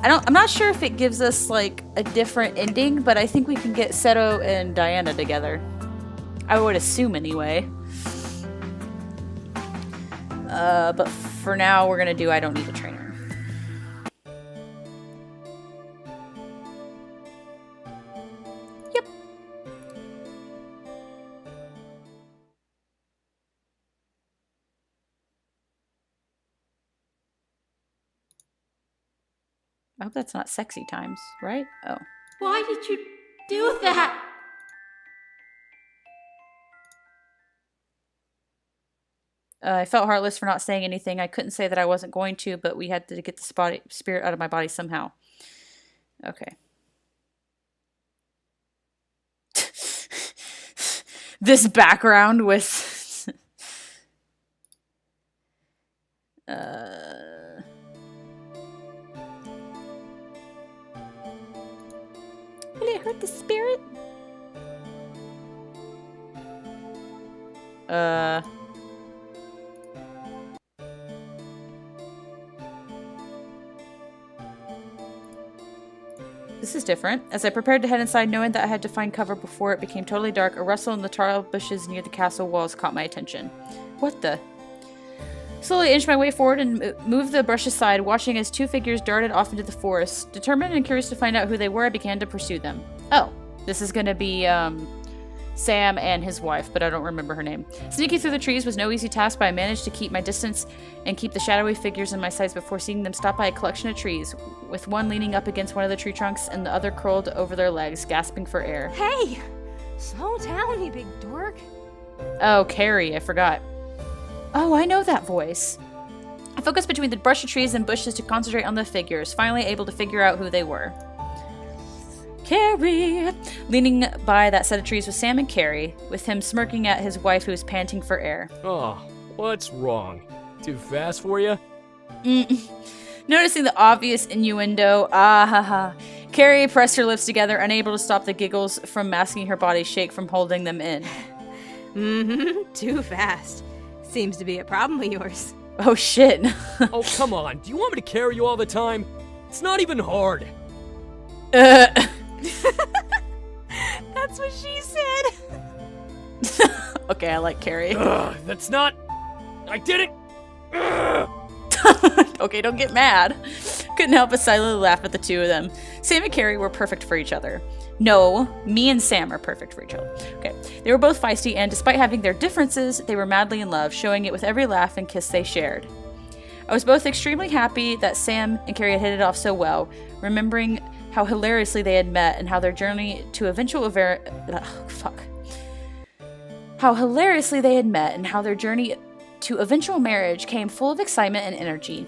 I'm not sure if it gives us like a different ending, but I think we can get Sero and Diana together. I would assume anyway. But for now we're gonna do I don't need a trainer. Yep. I hope that's not sexy times, right? Oh. Why did you do that? I felt heartless for not saying anything. I couldn't say that I wasn't going to, but we had to get the spirit out of my body somehow. Okay. This background with... Will it hurt the spirit? This is different. As I prepared to head inside, knowing that I had to find cover before it became totally dark, a rustle in the taro bushes near the castle walls caught my attention. What the? Slowly inched my way forward and moved the brush aside, watching as two figures darted off into the forest. Determined and curious to find out who they were, I began to pursue them. Oh, this is gonna be, Sam and his wife, but I don't remember her name. Sneaking through the trees was no easy task, but I managed to keep my distance and keep the shadowy figures in my sights before seeing them stop by a collection of trees, with one leaning up against one of the tree trunks and the other curled over their legs, gasping for air. Hey! Slow down, you big dork. Oh, Carrie, I forgot. Oh, I know that voice. I focused between the brush of trees and bushes to concentrate on the figures, finally able to figure out who they were. Carrie! Leaning by that set of trees was Sam and Carrie, with him smirking at his wife who was panting for air. Oh, what's wrong? Too fast for you? Noticing the obvious innuendo, Carrie pressed her lips together, unable to stop the giggles from masking her body shake from holding them in. Too fast. Seems to be a problem of yours. Oh shit. Oh, come on. Do you want me to carry you all the time? It's not even hard. That's what she said. Okay, I like Carrie. That's not... I did it! Okay, don't get mad. Couldn't help but silently laugh at the two of them. Sam and Carrie were perfect for each other. No, me and Sam are perfect for each other. Okay, they were both feisty, and despite having their differences, they were madly in love, showing it with every laugh and kiss they shared. I was both extremely happy that Sam and Carrie had hit it off so well, remembering how hilariously they had met and how their journey to eventual marriage came full of excitement and energy.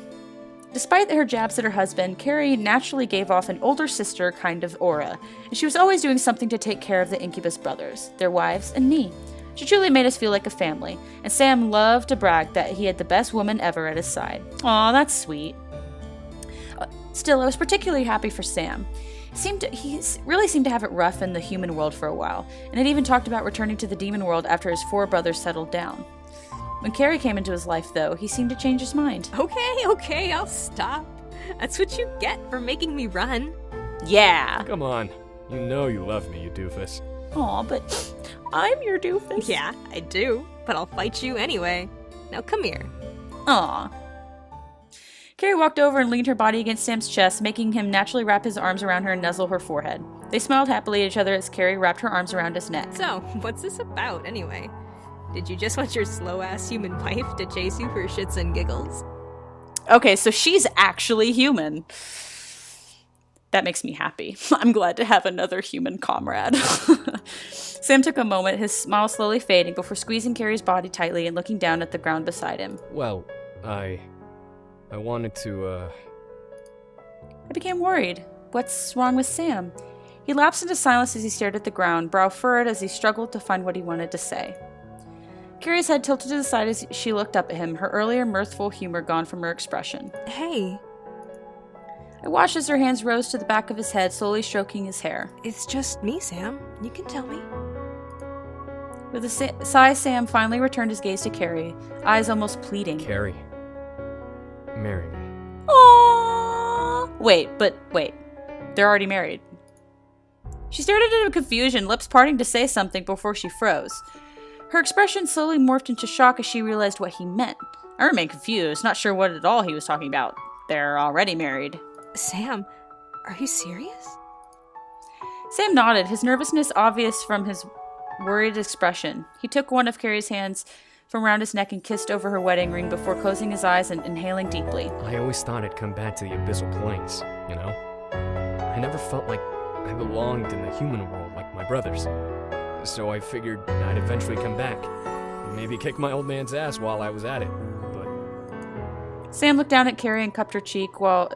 Despite her jabs at her husband, Carrie naturally gave off an older sister kind of aura, and she was always doing something to take care of the Incubus brothers, their wives, and me. She truly made us feel like a family, and Sam loved to brag that he had the best woman ever at his side. Aw, that's sweet. Still, I was particularly happy for Sam. He really seemed to have it rough in the human world for a while, and had even talked about returning to the demon world after his four brothers settled down. When Carrie came into his life, though, he seemed to change his mind. Okay, I'll stop. That's what you get for making me run. Yeah. Come on. You know you love me, you doofus. Aw, but I'm your doofus. Yeah, I do, but I'll fight you anyway. Now come here. Aw. Carrie walked over and leaned her body against Sam's chest, making him naturally wrap his arms around her and nuzzle her forehead. They smiled happily at each other as Carrie wrapped her arms around his neck. So, what's this about anyway? Did you just want your slow-ass human wife to chase you for shits and giggles? Okay, so she's actually human. That makes me happy. I'm glad to have another human comrade. Sam took a moment, his smile slowly fading before squeezing Carrie's body tightly and looking down at the ground beside him. Well, I wanted to, I became worried. What's wrong with Sam? He lapsed into silence as he stared at the ground, brow furrowed as he struggled to find what he wanted to say. Carrie's head tilted to the side as she looked up at him, her earlier mirthful humor gone from her expression. Hey. I watched as her hands rose to the back of his head, slowly stroking his hair. It's just me, Sam. You can tell me. With a sigh, Sam finally returned his gaze to Carrie, eyes almost pleading. Carrie. Marry me. Aww. Wait. They're already married. She stared at him in confusion, lips parting to say something before she froze. Her expression slowly morphed into shock as she realized what he meant. I remained confused, not sure what at all he was talking about. They're already married. Sam, are you serious? Sam nodded, his nervousness obvious from his worried expression. He took one of Carrie's hands from around his neck and kissed over her wedding ring before closing his eyes and inhaling deeply. I always thought I'd come back to the Abyssal Plains, you know? I never felt like I belonged in the human world like my brothers. So I figured I'd eventually come back. And maybe kick my old man's ass while I was at it, but... Sam looked down at Carrie and cupped her cheek, while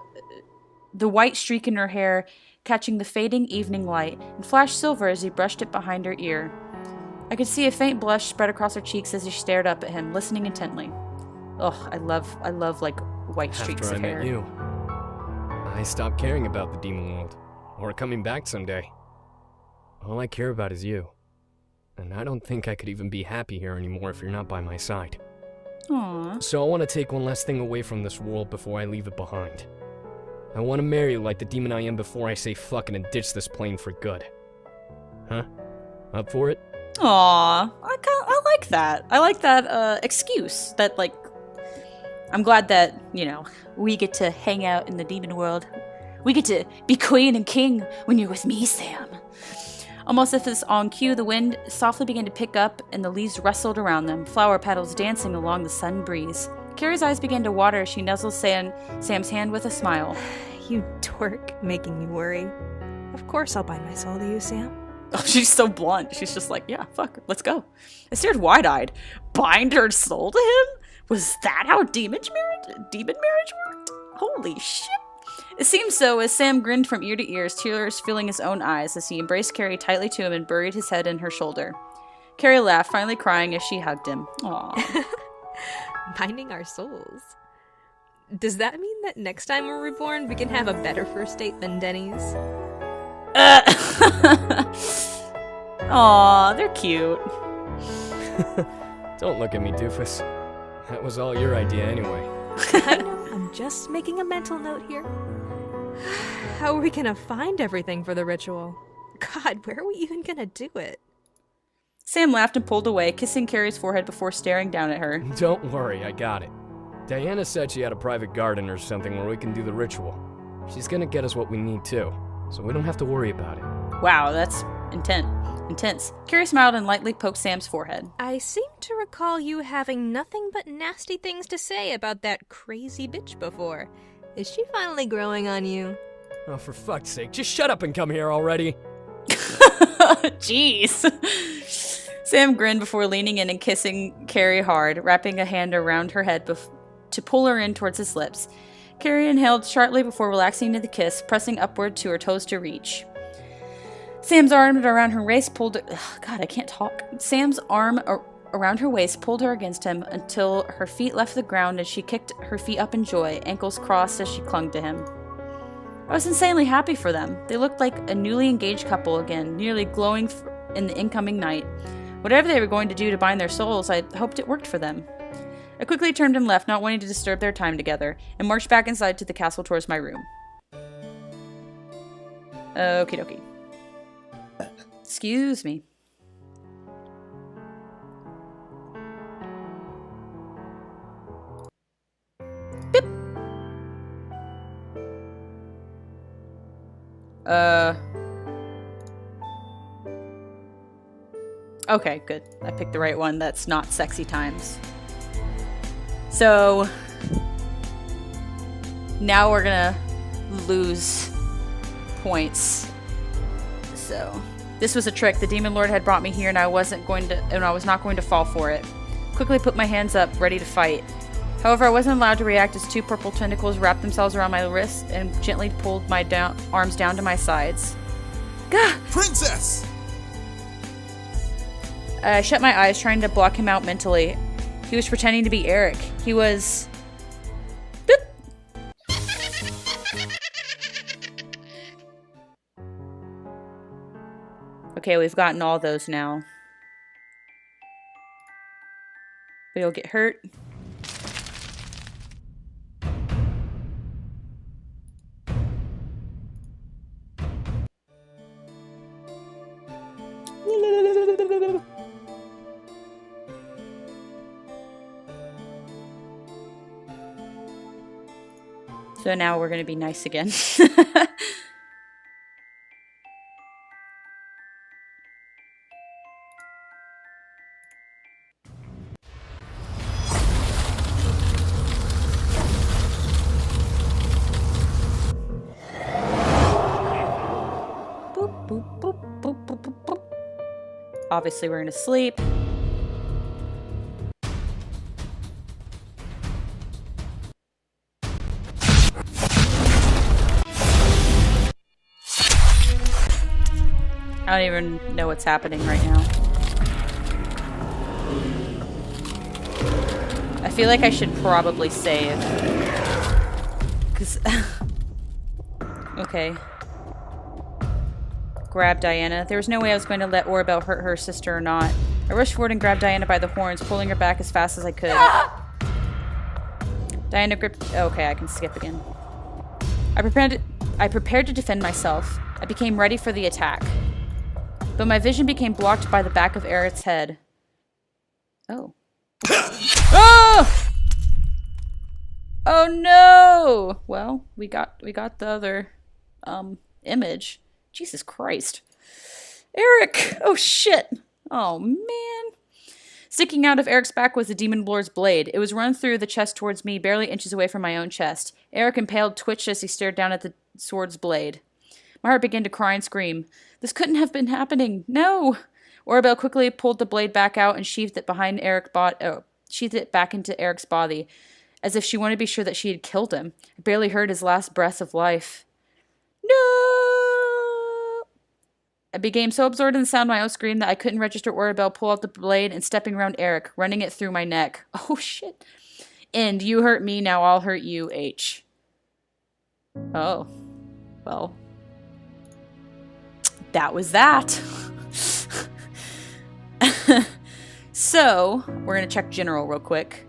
the white streak in her hair catching the fading evening light and flashed silver as he brushed it behind her ear. I could see a faint blush spread across her cheeks as she stared up at him, listening intently. Ugh, I love like white streaks After of I hair. met you, I stopped caring about the demon world, or coming back someday. All I care about is you. And I don't think I could even be happy here anymore if you're not by my side. Aww. So I want to take one last thing away from this world before I leave it behind. I want to marry you like the demon I am before I say fucking and ditch this plane for good. Huh? Up for it? Aww, I like that. I like that excuse. That, like, I'm glad that, you know, we get to hang out in the demon world. We get to be queen and king when you're with me, Sam. Almost as if on cue, the wind softly began to pick up and the leaves rustled around them, flower petals dancing along the sun breeze. Carrie's eyes began to water as she nuzzled Sam's hand with a smile. You dork, making me worry. Of course I'll bind my soul to you, Sam. Oh, she's so blunt. She's just like, yeah, fuck, let's go. I stared wide-eyed. Bind her soul to him? Was that how demon marriage worked? Holy shit. It seemed so as Sam grinned from ear to ear, tears filling his own eyes as he embraced Carrie tightly to him and buried his head in her shoulder. Carrie laughed, finally crying as she hugged him. Aww. Binding our souls. Does that mean that next time we're reborn, we can have a better first date than Denny's? Aw, they're cute. Don't look at me, doofus. That was all your idea anyway. I know, I'm just making a mental note here. How are we gonna find everything for the ritual? God, where are we even gonna do it? Sam laughed and pulled away, kissing Carrie's forehead before staring down at her. Don't worry, I got it. Diana said she had a private garden or something where we can do the ritual. She's gonna get us what we need too, so we don't have to worry about it. Wow, that's intense. Carrie smiled and lightly poked Sam's forehead. I seem to recall you having nothing but nasty things to say about that crazy bitch before. Is she finally growing on you? Oh, for fuck's sake, just shut up and come here already. Jeez. Sam grinned before leaning in and kissing Carrie hard, wrapping a hand around her head to pull her in towards his lips. Carrie inhaled sharply before relaxing into the kiss, pressing upward to her toes to reach. Sam's arm around her waist pulled her... God, I can't talk. Sam's arm around her waist pulled her against him until her feet left the ground and she kicked her feet up in joy, ankles crossed as she clung to him. I was insanely happy for them. They looked like a newly engaged couple again, nearly glowing in the incoming night. Whatever they were going to do to bind their souls, I hoped it worked for them. I quickly turned and left, not wanting to disturb their time together, and marched back inside to the castle towards my room. Okie dokie. Excuse me. Beep. Okay, good. I picked the right one. That's not sexy times. So now we're gonna lose points. So this was a trick. The Demon Lord had brought me here, and I was not going to fall for it. Quickly put my hands up, ready to fight. However, I wasn't allowed to react as two purple tentacles wrapped themselves around my wrist and gently pulled my arms down to my sides. Gah! Princess! I shut my eyes, trying to block him out mentally. He was pretending to be Eric. He was... Boop. Okay, we've gotten all those now. But you'll get hurt. So now we're gonna be nice again. Boop, boop, boop, boop, boop, boop, boop. Obviously, we're gonna sleep. I don't even know what's happening right now. I feel like I should probably save. 'Cause... Okay. Grab Diana. There was no way I was going to let Orbel hurt her sister or not. I rushed forward and grabbed Diana by the horns, pulling her back as fast as I could. Diana gripped... Okay, I can skip again. I prepared to defend myself. I became ready for the attack. But my vision became blocked by the back of Eric's head. Oh. Oh! Oh no! Well, we got the other image. Jesus Christ. Eric! Oh shit! Oh man. Sticking out of Eric's back was the Demon Lord's blade. It was run through the chest towards me, barely inches away from my own chest. Eric, impaled, twitched as he stared down at the sword's blade. My heart began to cry and scream. This couldn't have been happening. No! Orbel quickly pulled the blade back out and sheathed it sheathed it back into Eric's body, as if she wanted to be sure that she had killed him. I barely heard his last breaths of life. No! I became so absorbed in the sound of my own scream that I couldn't register Orbel pull out the blade and stepping around Eric, running it through my neck. Oh shit. And you hurt me, now I'll hurt you, H. Oh. Well. That was that. So, we're gonna check general real quick.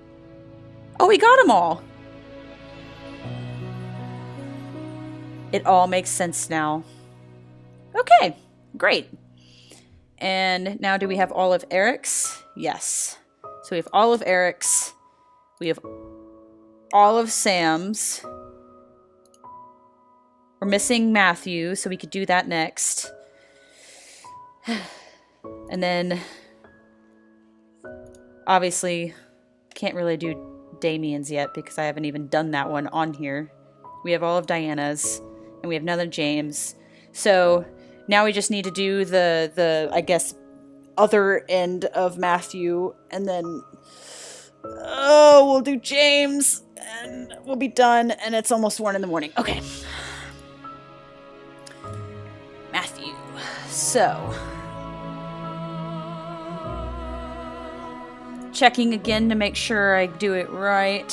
Oh, we got them all! It all makes sense now. Okay, great. And now do we have all of Eric's? Yes. So we have all of Eric's. We have all of Sam's. We're missing Matthew, so we could do that next. And then, obviously, can't really do Damien's yet because I haven't even done that one on here. We have all of Diana's, and we have none of James. So now we just need to do the I guess, other end of Matthew, and then, oh, we'll do James, and we'll be done, and it's almost 1 in the morning. Okay. Matthew. So, checking again to make sure I do it right.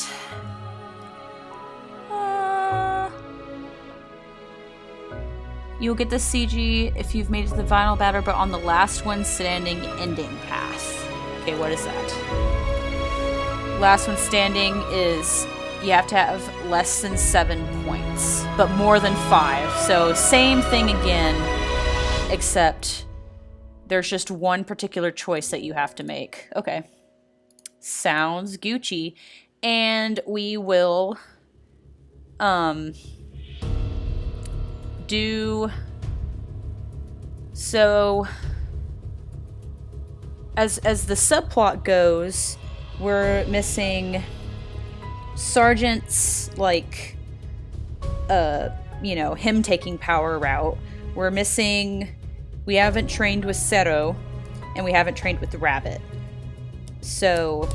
You'll get the CG if you've made it to the final battle, but on the last one standing ending path. Okay, what is that? last one standing is you have to have less than 7 points, but more than 5. So same thing again, except there's just one particular choice that you have to make. Okay. Sounds Gucci. And we will do so as the subplot goes, we're missing Sergeant's, like, you know, him taking power route. We're missing, we haven't trained with Zero, and we haven't trained with the Rabbit. So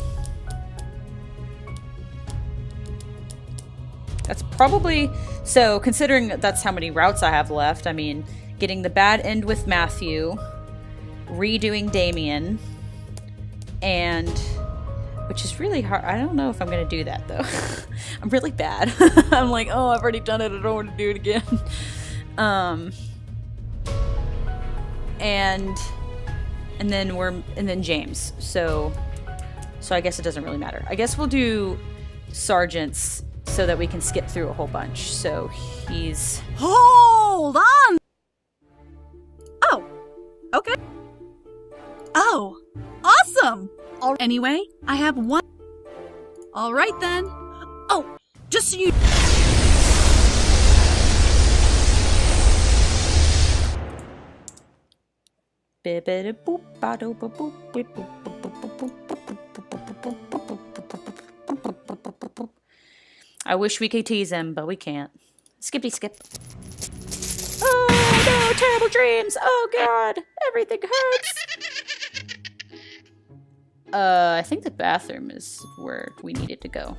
that's probably, so considering that's how many routes I have left, I mean, getting the bad end with Matthew, redoing Damien, and, which is really hard. I don't know if I'm going to do that, though. I'm really bad. I'm like, oh, I've already done it. I don't want to do it again. And then James. So I guess it doesn't really matter. I guess we'll do Sergeant's so that we can skip through a whole bunch. So he's... Hold on! Oh, okay. Oh, awesome! Anyway, I have one... Alright then. Oh, just so you... I wish we could tease him, but we can't. Skippy skip. Oh no, terrible dreams! Oh god, everything hurts! I think the bathroom is where we needed to go.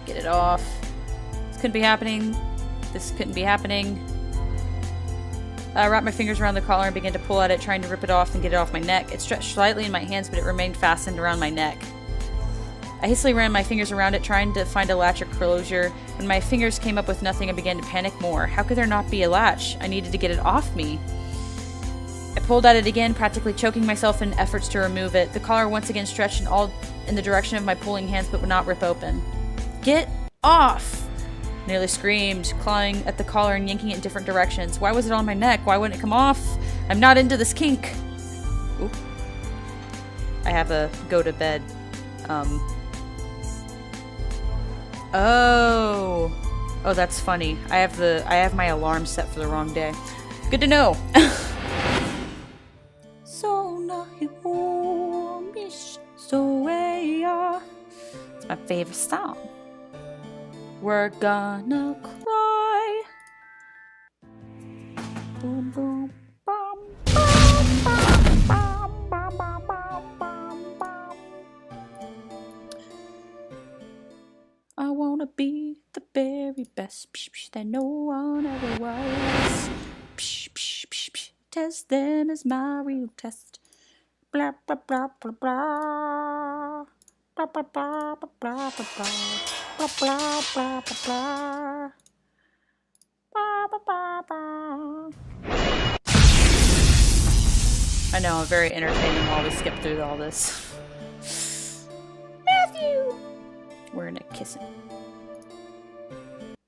Get it off. This couldn't be happening. This couldn't be happening. I wrapped my fingers around the collar and began to pull at it, trying to rip it off and get it off my neck. It stretched slightly in my hands, but it remained fastened around my neck. I hastily ran my fingers around it, trying to find a latch or closure. When my fingers came up with nothing, I began to panic more. How could there not be a latch? I needed to get it off me. I pulled at it again, practically choking myself in efforts to remove it. The collar once again stretched in the direction of my pulling hands, but would not rip open. Get off! I nearly screamed, clawing at the collar and yanking it in different directions. Why was it on my neck? Why wouldn't it come off? I'm not into this kink. Oop. I have a go to bed. Oh, that's funny. I have my alarm set for the wrong day. Good to know. It's my favorite song. We're gonna cry. Boom boom bum bum bum bum bum bum bum bum. I wanna be the very best that no one ever was. Test them as my real test. Blah blah blah blah blah. Blah blah blah blah blah blah blah blah blah blah blah blah blah. I know, very entertaining while we skip through all this. Matthew! We're gonna kiss him.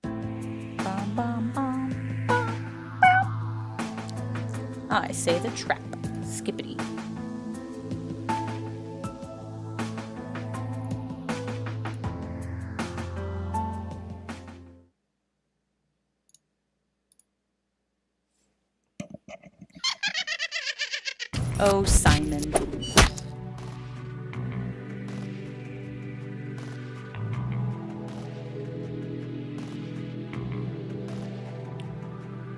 Bum, bum, bum, bum, bum. I say the trap. Skippity. Oh, Simon.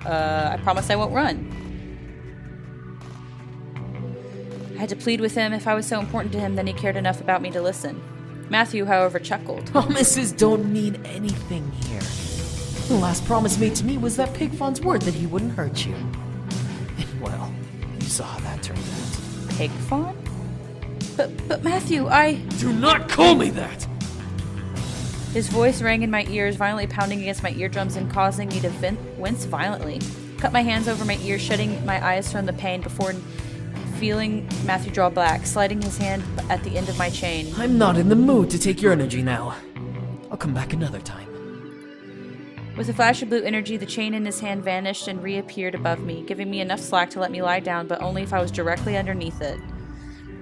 I promise I won't run. I had to plead with him. If I was so important to him, then he cared enough about me to listen. Matthew, however, chuckled. Promises don't mean anything here. The last promise made to me was that Pigfawn's word that he wouldn't hurt you. And well, you saw how that turned out. Pigfawn? But Matthew, I... Do not call me that! His voice rang in my ears, violently pounding against my eardrums and causing me to wince violently. Cut my hands over my ears, shutting my eyes from the pain before feeling Matthew draw back, sliding his hand at the end of my chain. I'm not in the mood to take your energy now. I'll come back another time. With a flash of blue energy, the chain in his hand vanished and reappeared above me, giving me enough slack to let me lie down, but only if I was directly underneath it.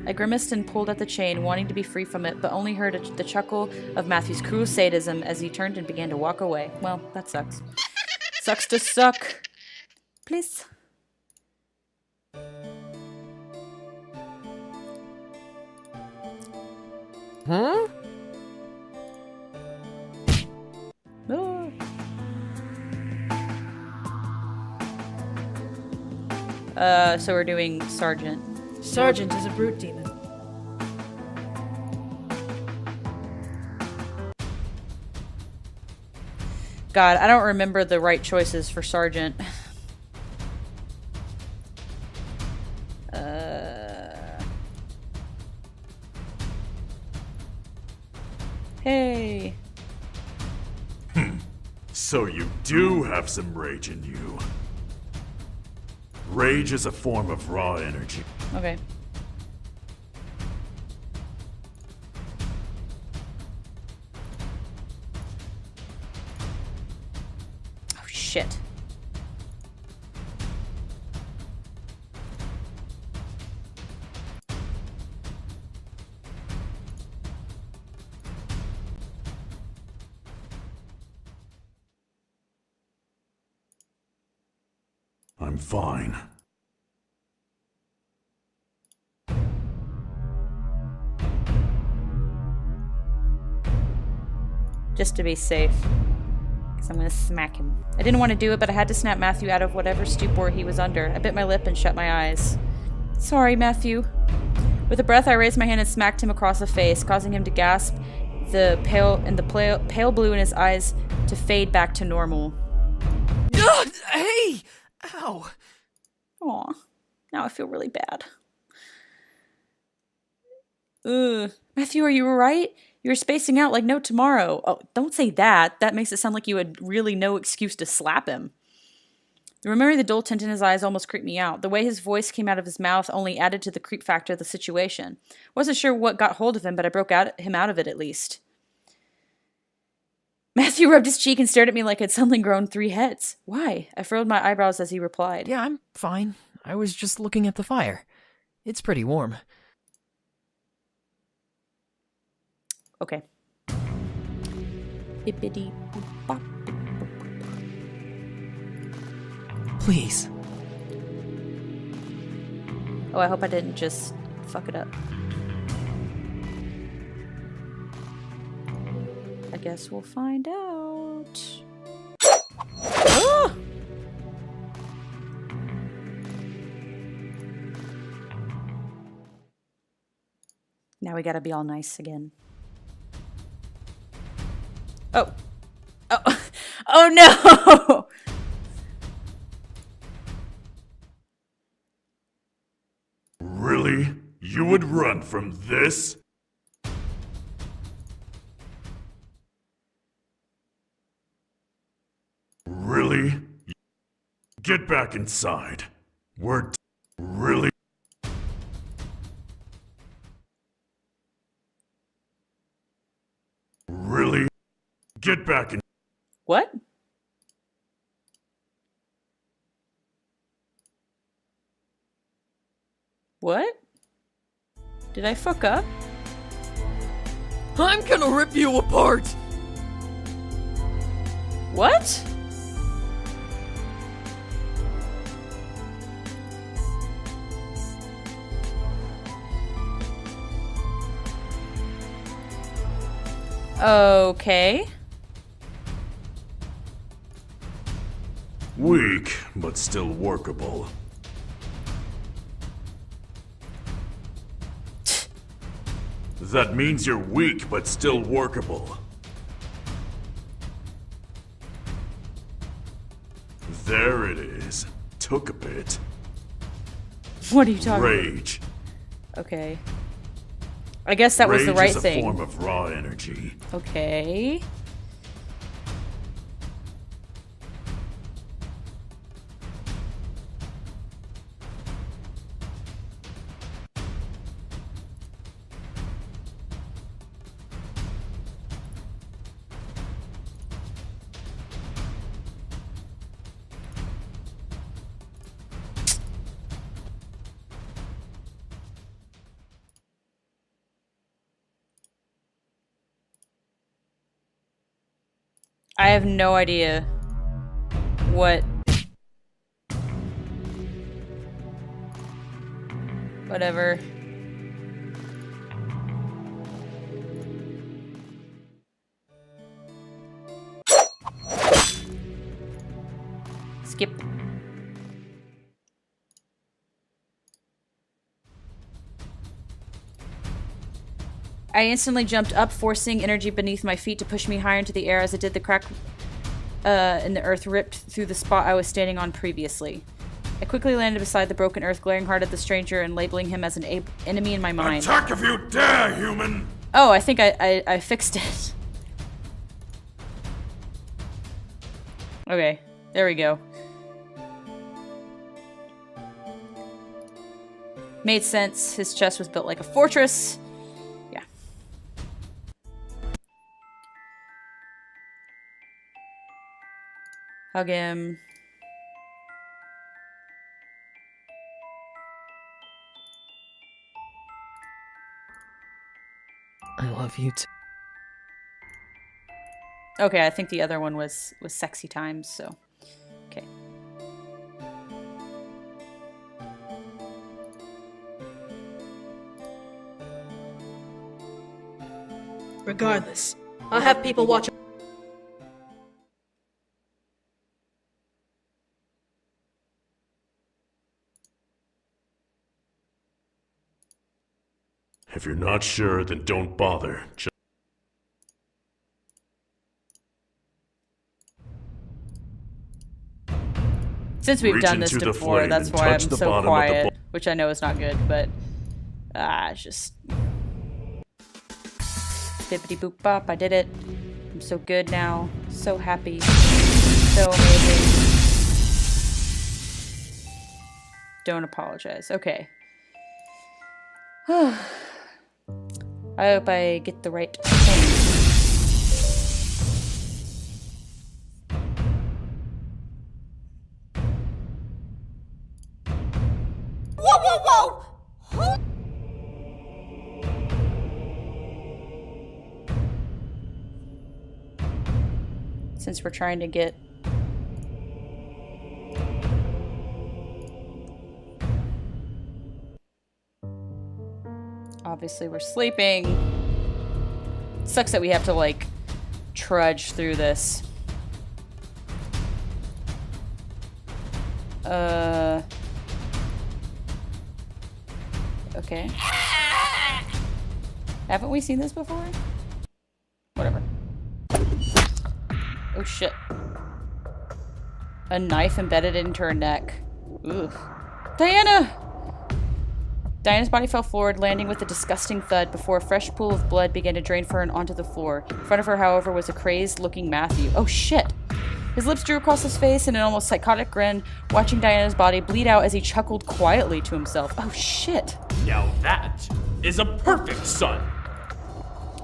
I grimaced and pulled at the chain, wanting to be free from it, but only heard the chuckle of Matthew's cruel sadism as he turned and began to walk away. Well, that sucks. Sucks to suck. Please. Huh? Oh. So we're doing Sergeant. Sergeant is a brute demon. God, I don't remember the right choices for Sergeant. Hey. So you do have some rage in you. Rage is a form of raw energy. Okay. Oh, shit. I'm fine. Just to be safe. Because I'm gonna smack him. I didn't want to do it, but I had to snap Matthew out of whatever stupor he was under. I bit my lip and shut my eyes. Sorry, Matthew. With a breath, I raised my hand and smacked him across the face, causing him to gasp, the pale blue in his eyes to fade back to normal. Hey! Ow! Aw. Now I feel really bad. Ugh. Matthew, are you alright? You were spacing out like no tomorrow. Oh, don't say that. That makes it sound like you had really no excuse to slap him. Remembering the dull tint in his eyes almost creeped me out. The way his voice came out of his mouth only added to the creep factor of the situation. Wasn't sure what got hold of him, but I broke him out of it at least. Matthew rubbed his cheek and stared at me like I'd suddenly grown 3 heads. Why? I furrowed my eyebrows as he replied. Yeah, I'm fine. I was just looking at the fire. It's pretty warm. Okay. Bippity bop. Please. Oh, I hope I didn't just fuck it up. I guess we'll find out. Ah! Now we gotta be all nice again. Oh. Oh. Oh no! Really? You would run from this? Really? Get back inside. We're really? Really? Get back in. What? What? Did I fuck up? I'm gonna rip you apart! What? Okay. Weak, but still workable. That means you're weak, but still workable. There it is. Took a bit. What are you talking about? Rage. Okay. I guess that was the right thing. Rage is a form of raw energy. Okay. I have no idea what... Whatever. Skip. I instantly jumped up, forcing energy beneath my feet to push me higher into the air. As it did, the crack in the earth ripped through the spot I was standing on previously. I quickly landed beside the broken earth, glaring hard at the stranger and labeling him as an enemy in my mind. Attack if you dare, human! Oh, I think I fixed it. Okay, there we go. Made sense. His chest was built like a fortress. Yeah. Hug him. I love you too. Okay, I think the other one was sexy times, so okay. Regardless, I'll have people watch. If you're not sure, then don't bother. Since we've done this before, that's why I'm so quiet, which I know is not good, but it's just bippity boop bop. I did it. I'm so good now. So happy. So amazing. Don't apologize. Okay. I hope I get the right thing. Whoa! Since we're trying to get... Obviously we're sleeping. Sucks that we have to, like, trudge through this. Okay. Haven't we seen this before? Whatever. Oh shit. A knife embedded into her neck. Ooh. Diana! Diana's body fell forward, landing with a disgusting thud before a fresh pool of blood began to drain from her and onto the floor. In front of her, however, was a crazed-looking Matthew. Oh shit! His lips drew across his face in an almost psychotic grin, watching Diana's body bleed out as he chuckled quietly to himself. Oh shit! Now that is a perfect son!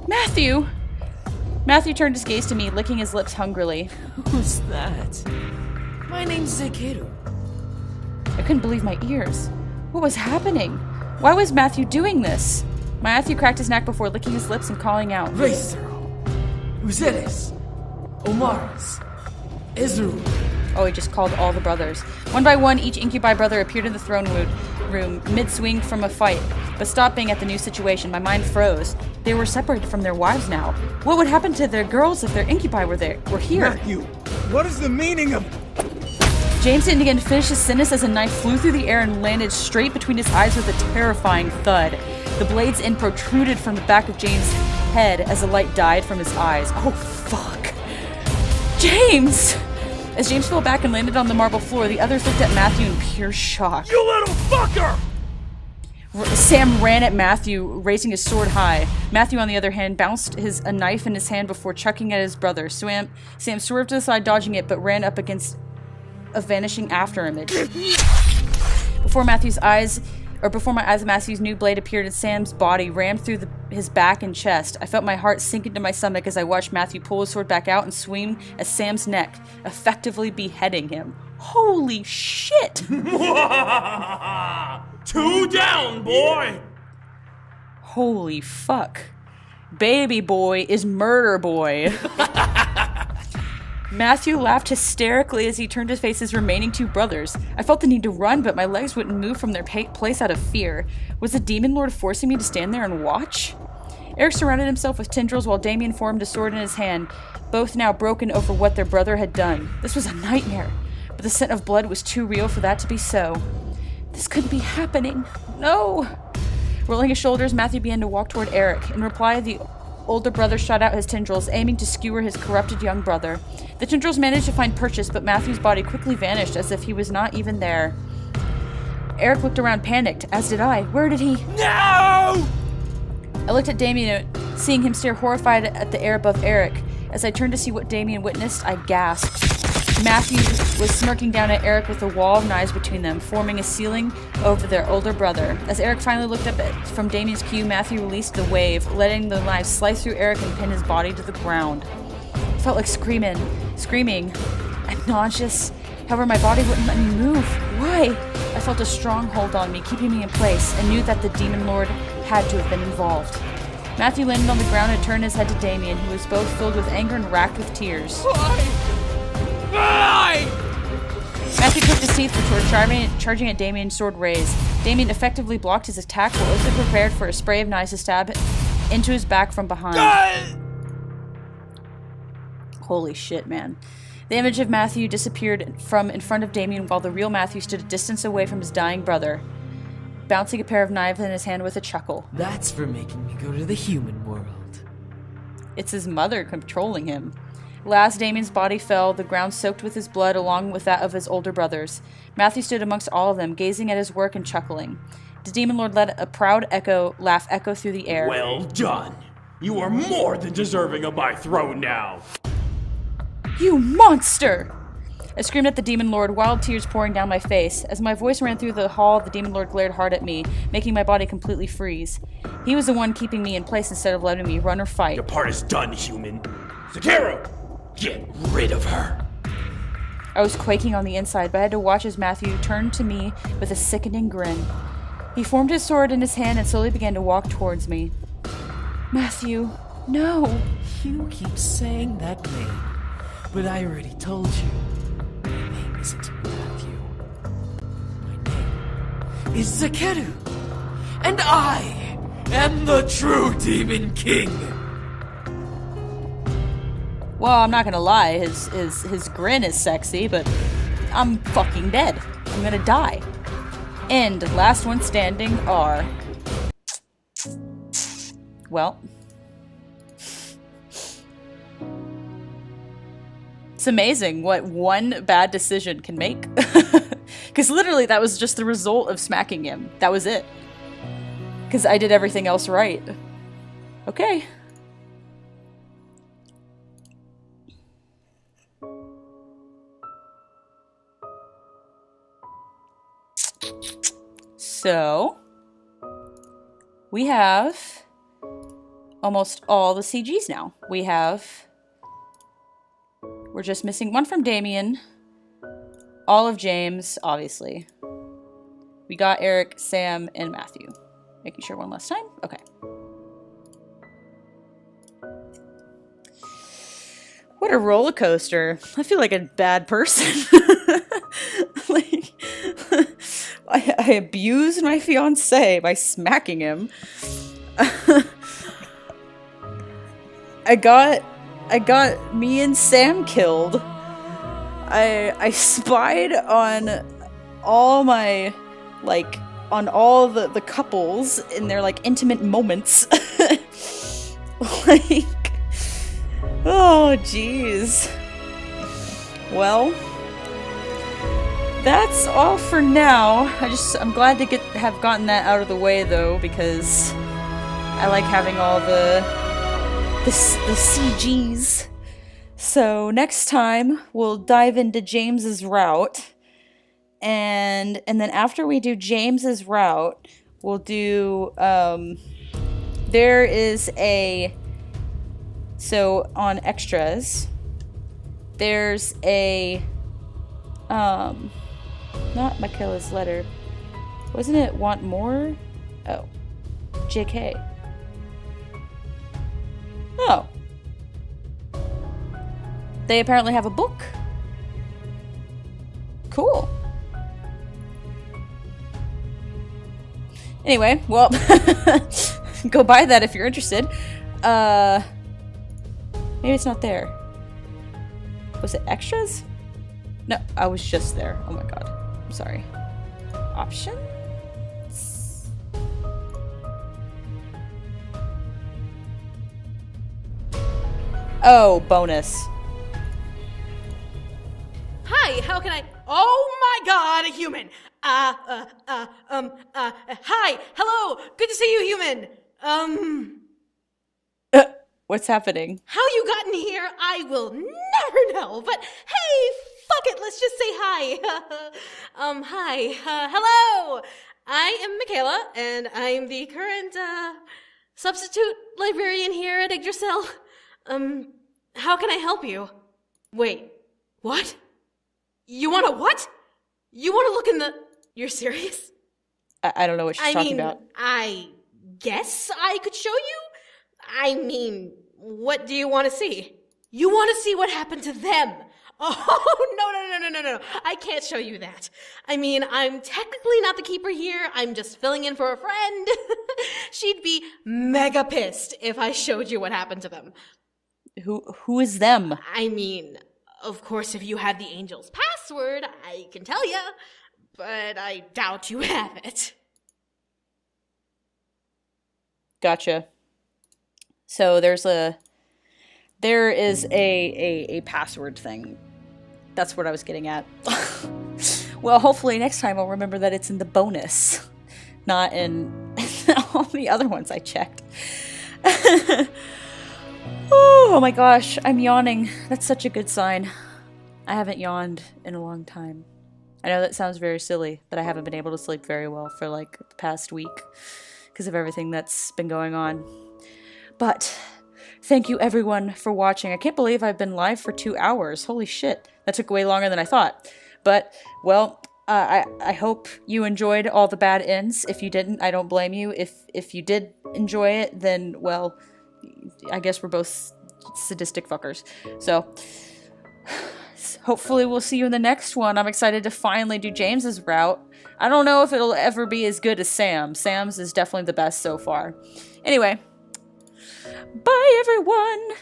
Matthew! Matthew turned his gaze to me, licking his lips hungrily. Who's that? My name's Zekiru. I couldn't believe my ears. What was happening? Why was Matthew doing this? Matthew cracked his neck before licking his lips and calling out. Racero, Uzeres, Omaris, Ezru. Oh, he just called all the brothers. One by one, each incubi brother appeared in the throne room, mid-swing from a fight. But stopping at the new situation, my mind froze. They were separated from their wives now. What would happen to their girls if their incubi were here? Matthew, what is the meaning of... James didn't again finish his sentence as a knife flew through the air and landed straight between his eyes with a terrifying thud. The blade's end protruded from the back of James' head as the light died from his eyes. Oh, fuck. James! As James fell back and landed on the marble floor, the others looked at Matthew in pure shock. You little fucker! Sam ran at Matthew, raising his sword high. Matthew, on the other hand, bounced a knife in his hand before chucking at his brother. Sam swerved to the side, dodging it, but ran up against a vanishing afterimage. Before my eyes of Matthew's new blade appeared and Sam's body rammed through his back and chest. I felt my heart sink into my stomach as I watched Matthew pull his sword back out and swing at Sam's neck, effectively beheading him. Holy shit! 2 down, boy! Holy fuck. Babyboy is Murderboy. Matthew laughed hysterically as he turned to face his remaining two brothers. I felt the need to run, but my legs wouldn't move from their place out of fear. Was the demon lord forcing me to stand there and watch? Eric surrounded himself with tendrils while Damien formed a sword in his hand, both now broken over what their brother had done. This was a nightmare, but the scent of blood was too real for that to be so. This couldn't be happening. No! Rolling his shoulders, Matthew began to walk toward Eric. In reply, the older brother shot out his tendrils, aiming to skewer his corrupted young brother. The tendrils managed to find purchase, but Matthew's body quickly vanished as if he was not even there. Eric looked around panicked, as did I. Where did he— No! I looked at Damien, seeing him stare horrified at the air above Eric. As I turned to see what Damien witnessed, I gasped. Matthew was smirking down at Eric with a wall of knives between them, forming a ceiling over their older brother. As Eric finally looked up from Damien's cue, Matthew released the wave, letting the knives slice through Eric and pin his body to the ground. I felt like screaming. I'm nauseous. However, my body wouldn't let me move. Why? I felt a strong hold on me, keeping me in place, and knew that the demon lord had to have been involved. Matthew landed on the ground and turned his head to Damien, who was both filled with anger and racked with tears. Why? Matthew clicked his teeth before charging at Damien's sword raised. Damien effectively blocked his attack while also prepared for a spray of knives to stab into his back from behind. Holy shit, man. The image of Matthew disappeared from in front of Damien while the real Matthew stood a distance away from his dying brother, bouncing a pair of knives in his hand with a chuckle. That's for making me go to the human world. It's his mother controlling him. Last, Damien's body fell, the ground soaked with his blood along with that of his older brothers. Matthew stood amongst all of them, gazing at his work and chuckling. The demon lord let a proud laugh echo through the air. Well done. You are more than deserving of my throne now. You monster! I screamed at the demon lord, wild tears pouring down my face. As my voice ran through the hall, the demon lord glared hard at me, making my body completely freeze. He was the one keeping me in place instead of letting me run or fight. Your part is done, human. Sakura, get rid of her. I was quaking on the inside, but I had to watch as Matthew turned to me with a sickening grin. He formed his sword in his hand and slowly began to walk towards me. Matthew, no! You keep saying that name, but I already told you. My name isn't Matthew. My name is Zakeru, and I am the true Demon King. Well, I'm not gonna lie, his grin is sexy, but I'm fucking dead. I'm gonna die. And last one standing are... Well... It's amazing what one bad decision can make. Because literally that was just the result of smacking him. That was it. Because I did everything else right. Okay. So, we have almost all the CGs now. We're just missing one from Damien, all of James, obviously. We got Eric, Sam, and Matthew. Making sure one last time? Okay. What a roller coaster. I feel like a bad person. Like, I abused my fiancé by smacking him. I got me and Sam killed. I spied on all my, like, on all the couples in their, like, intimate moments. Like, oh, jeez. Well, that's all for now. I'm glad to have gotten that out of the way, though, because I like having all the CGs. So next time we'll dive into James's route, and then after we do James's route, we'll do there is so on extras there's a not Michaela's letter, wasn't it? Want more? Oh, JK. Oh. they apparently have a book. Cool. Anyway, well, go buy that if you're interested. Maybe it's not there. Was it extras? No, I was just there. Oh my god. I'm sorry. Options? Oh, bonus. Hi, how can I? Oh my god, a human! Hi, hello, good to see you, human! What's happening? How you got in here, I will never know, but hey, fuck it, let's just say hi. Hi, hello! I am Michaela, and I'm the current, substitute librarian here at Yggdrasil. How can I help you? Wait, what? You wanna what? You wanna look in the... You're serious? I don't know what she's talking about. I guess I could show you? I mean, what do you want to see? You want to see what happened to them? Oh, no. I can't show you that. I mean, I'm technically not the keeper here. I'm just filling in for a friend. She'd be mega pissed if I showed you what happened to them. Who is them? I mean, of course, if you had the angel's password, I can tell you. But I doubt you have it. Gotcha. So there is a password thing. That's what I was getting at. Well, hopefully next time I'll remember that it's in the bonus, not in all the other ones I checked. Oh my gosh, I'm yawning. That's such a good sign. I haven't yawned in a long time. I know that sounds very silly, but I haven't been able to sleep very well for like the past week because of everything that's been going on. But thank you everyone for watching. I can't believe I've been live for 2 hours. Holy shit. That took way longer than I thought. But, well, I hope you enjoyed all the bad ends. If you didn't, I don't blame you. If you did enjoy it, then, well, I guess we're both sadistic fuckers. So, hopefully we'll see you in the next one. I'm excited to finally do James's route. I don't know if it'll ever be as good as Sam's. Sam's is definitely the best so far. Anyway, bye everyone!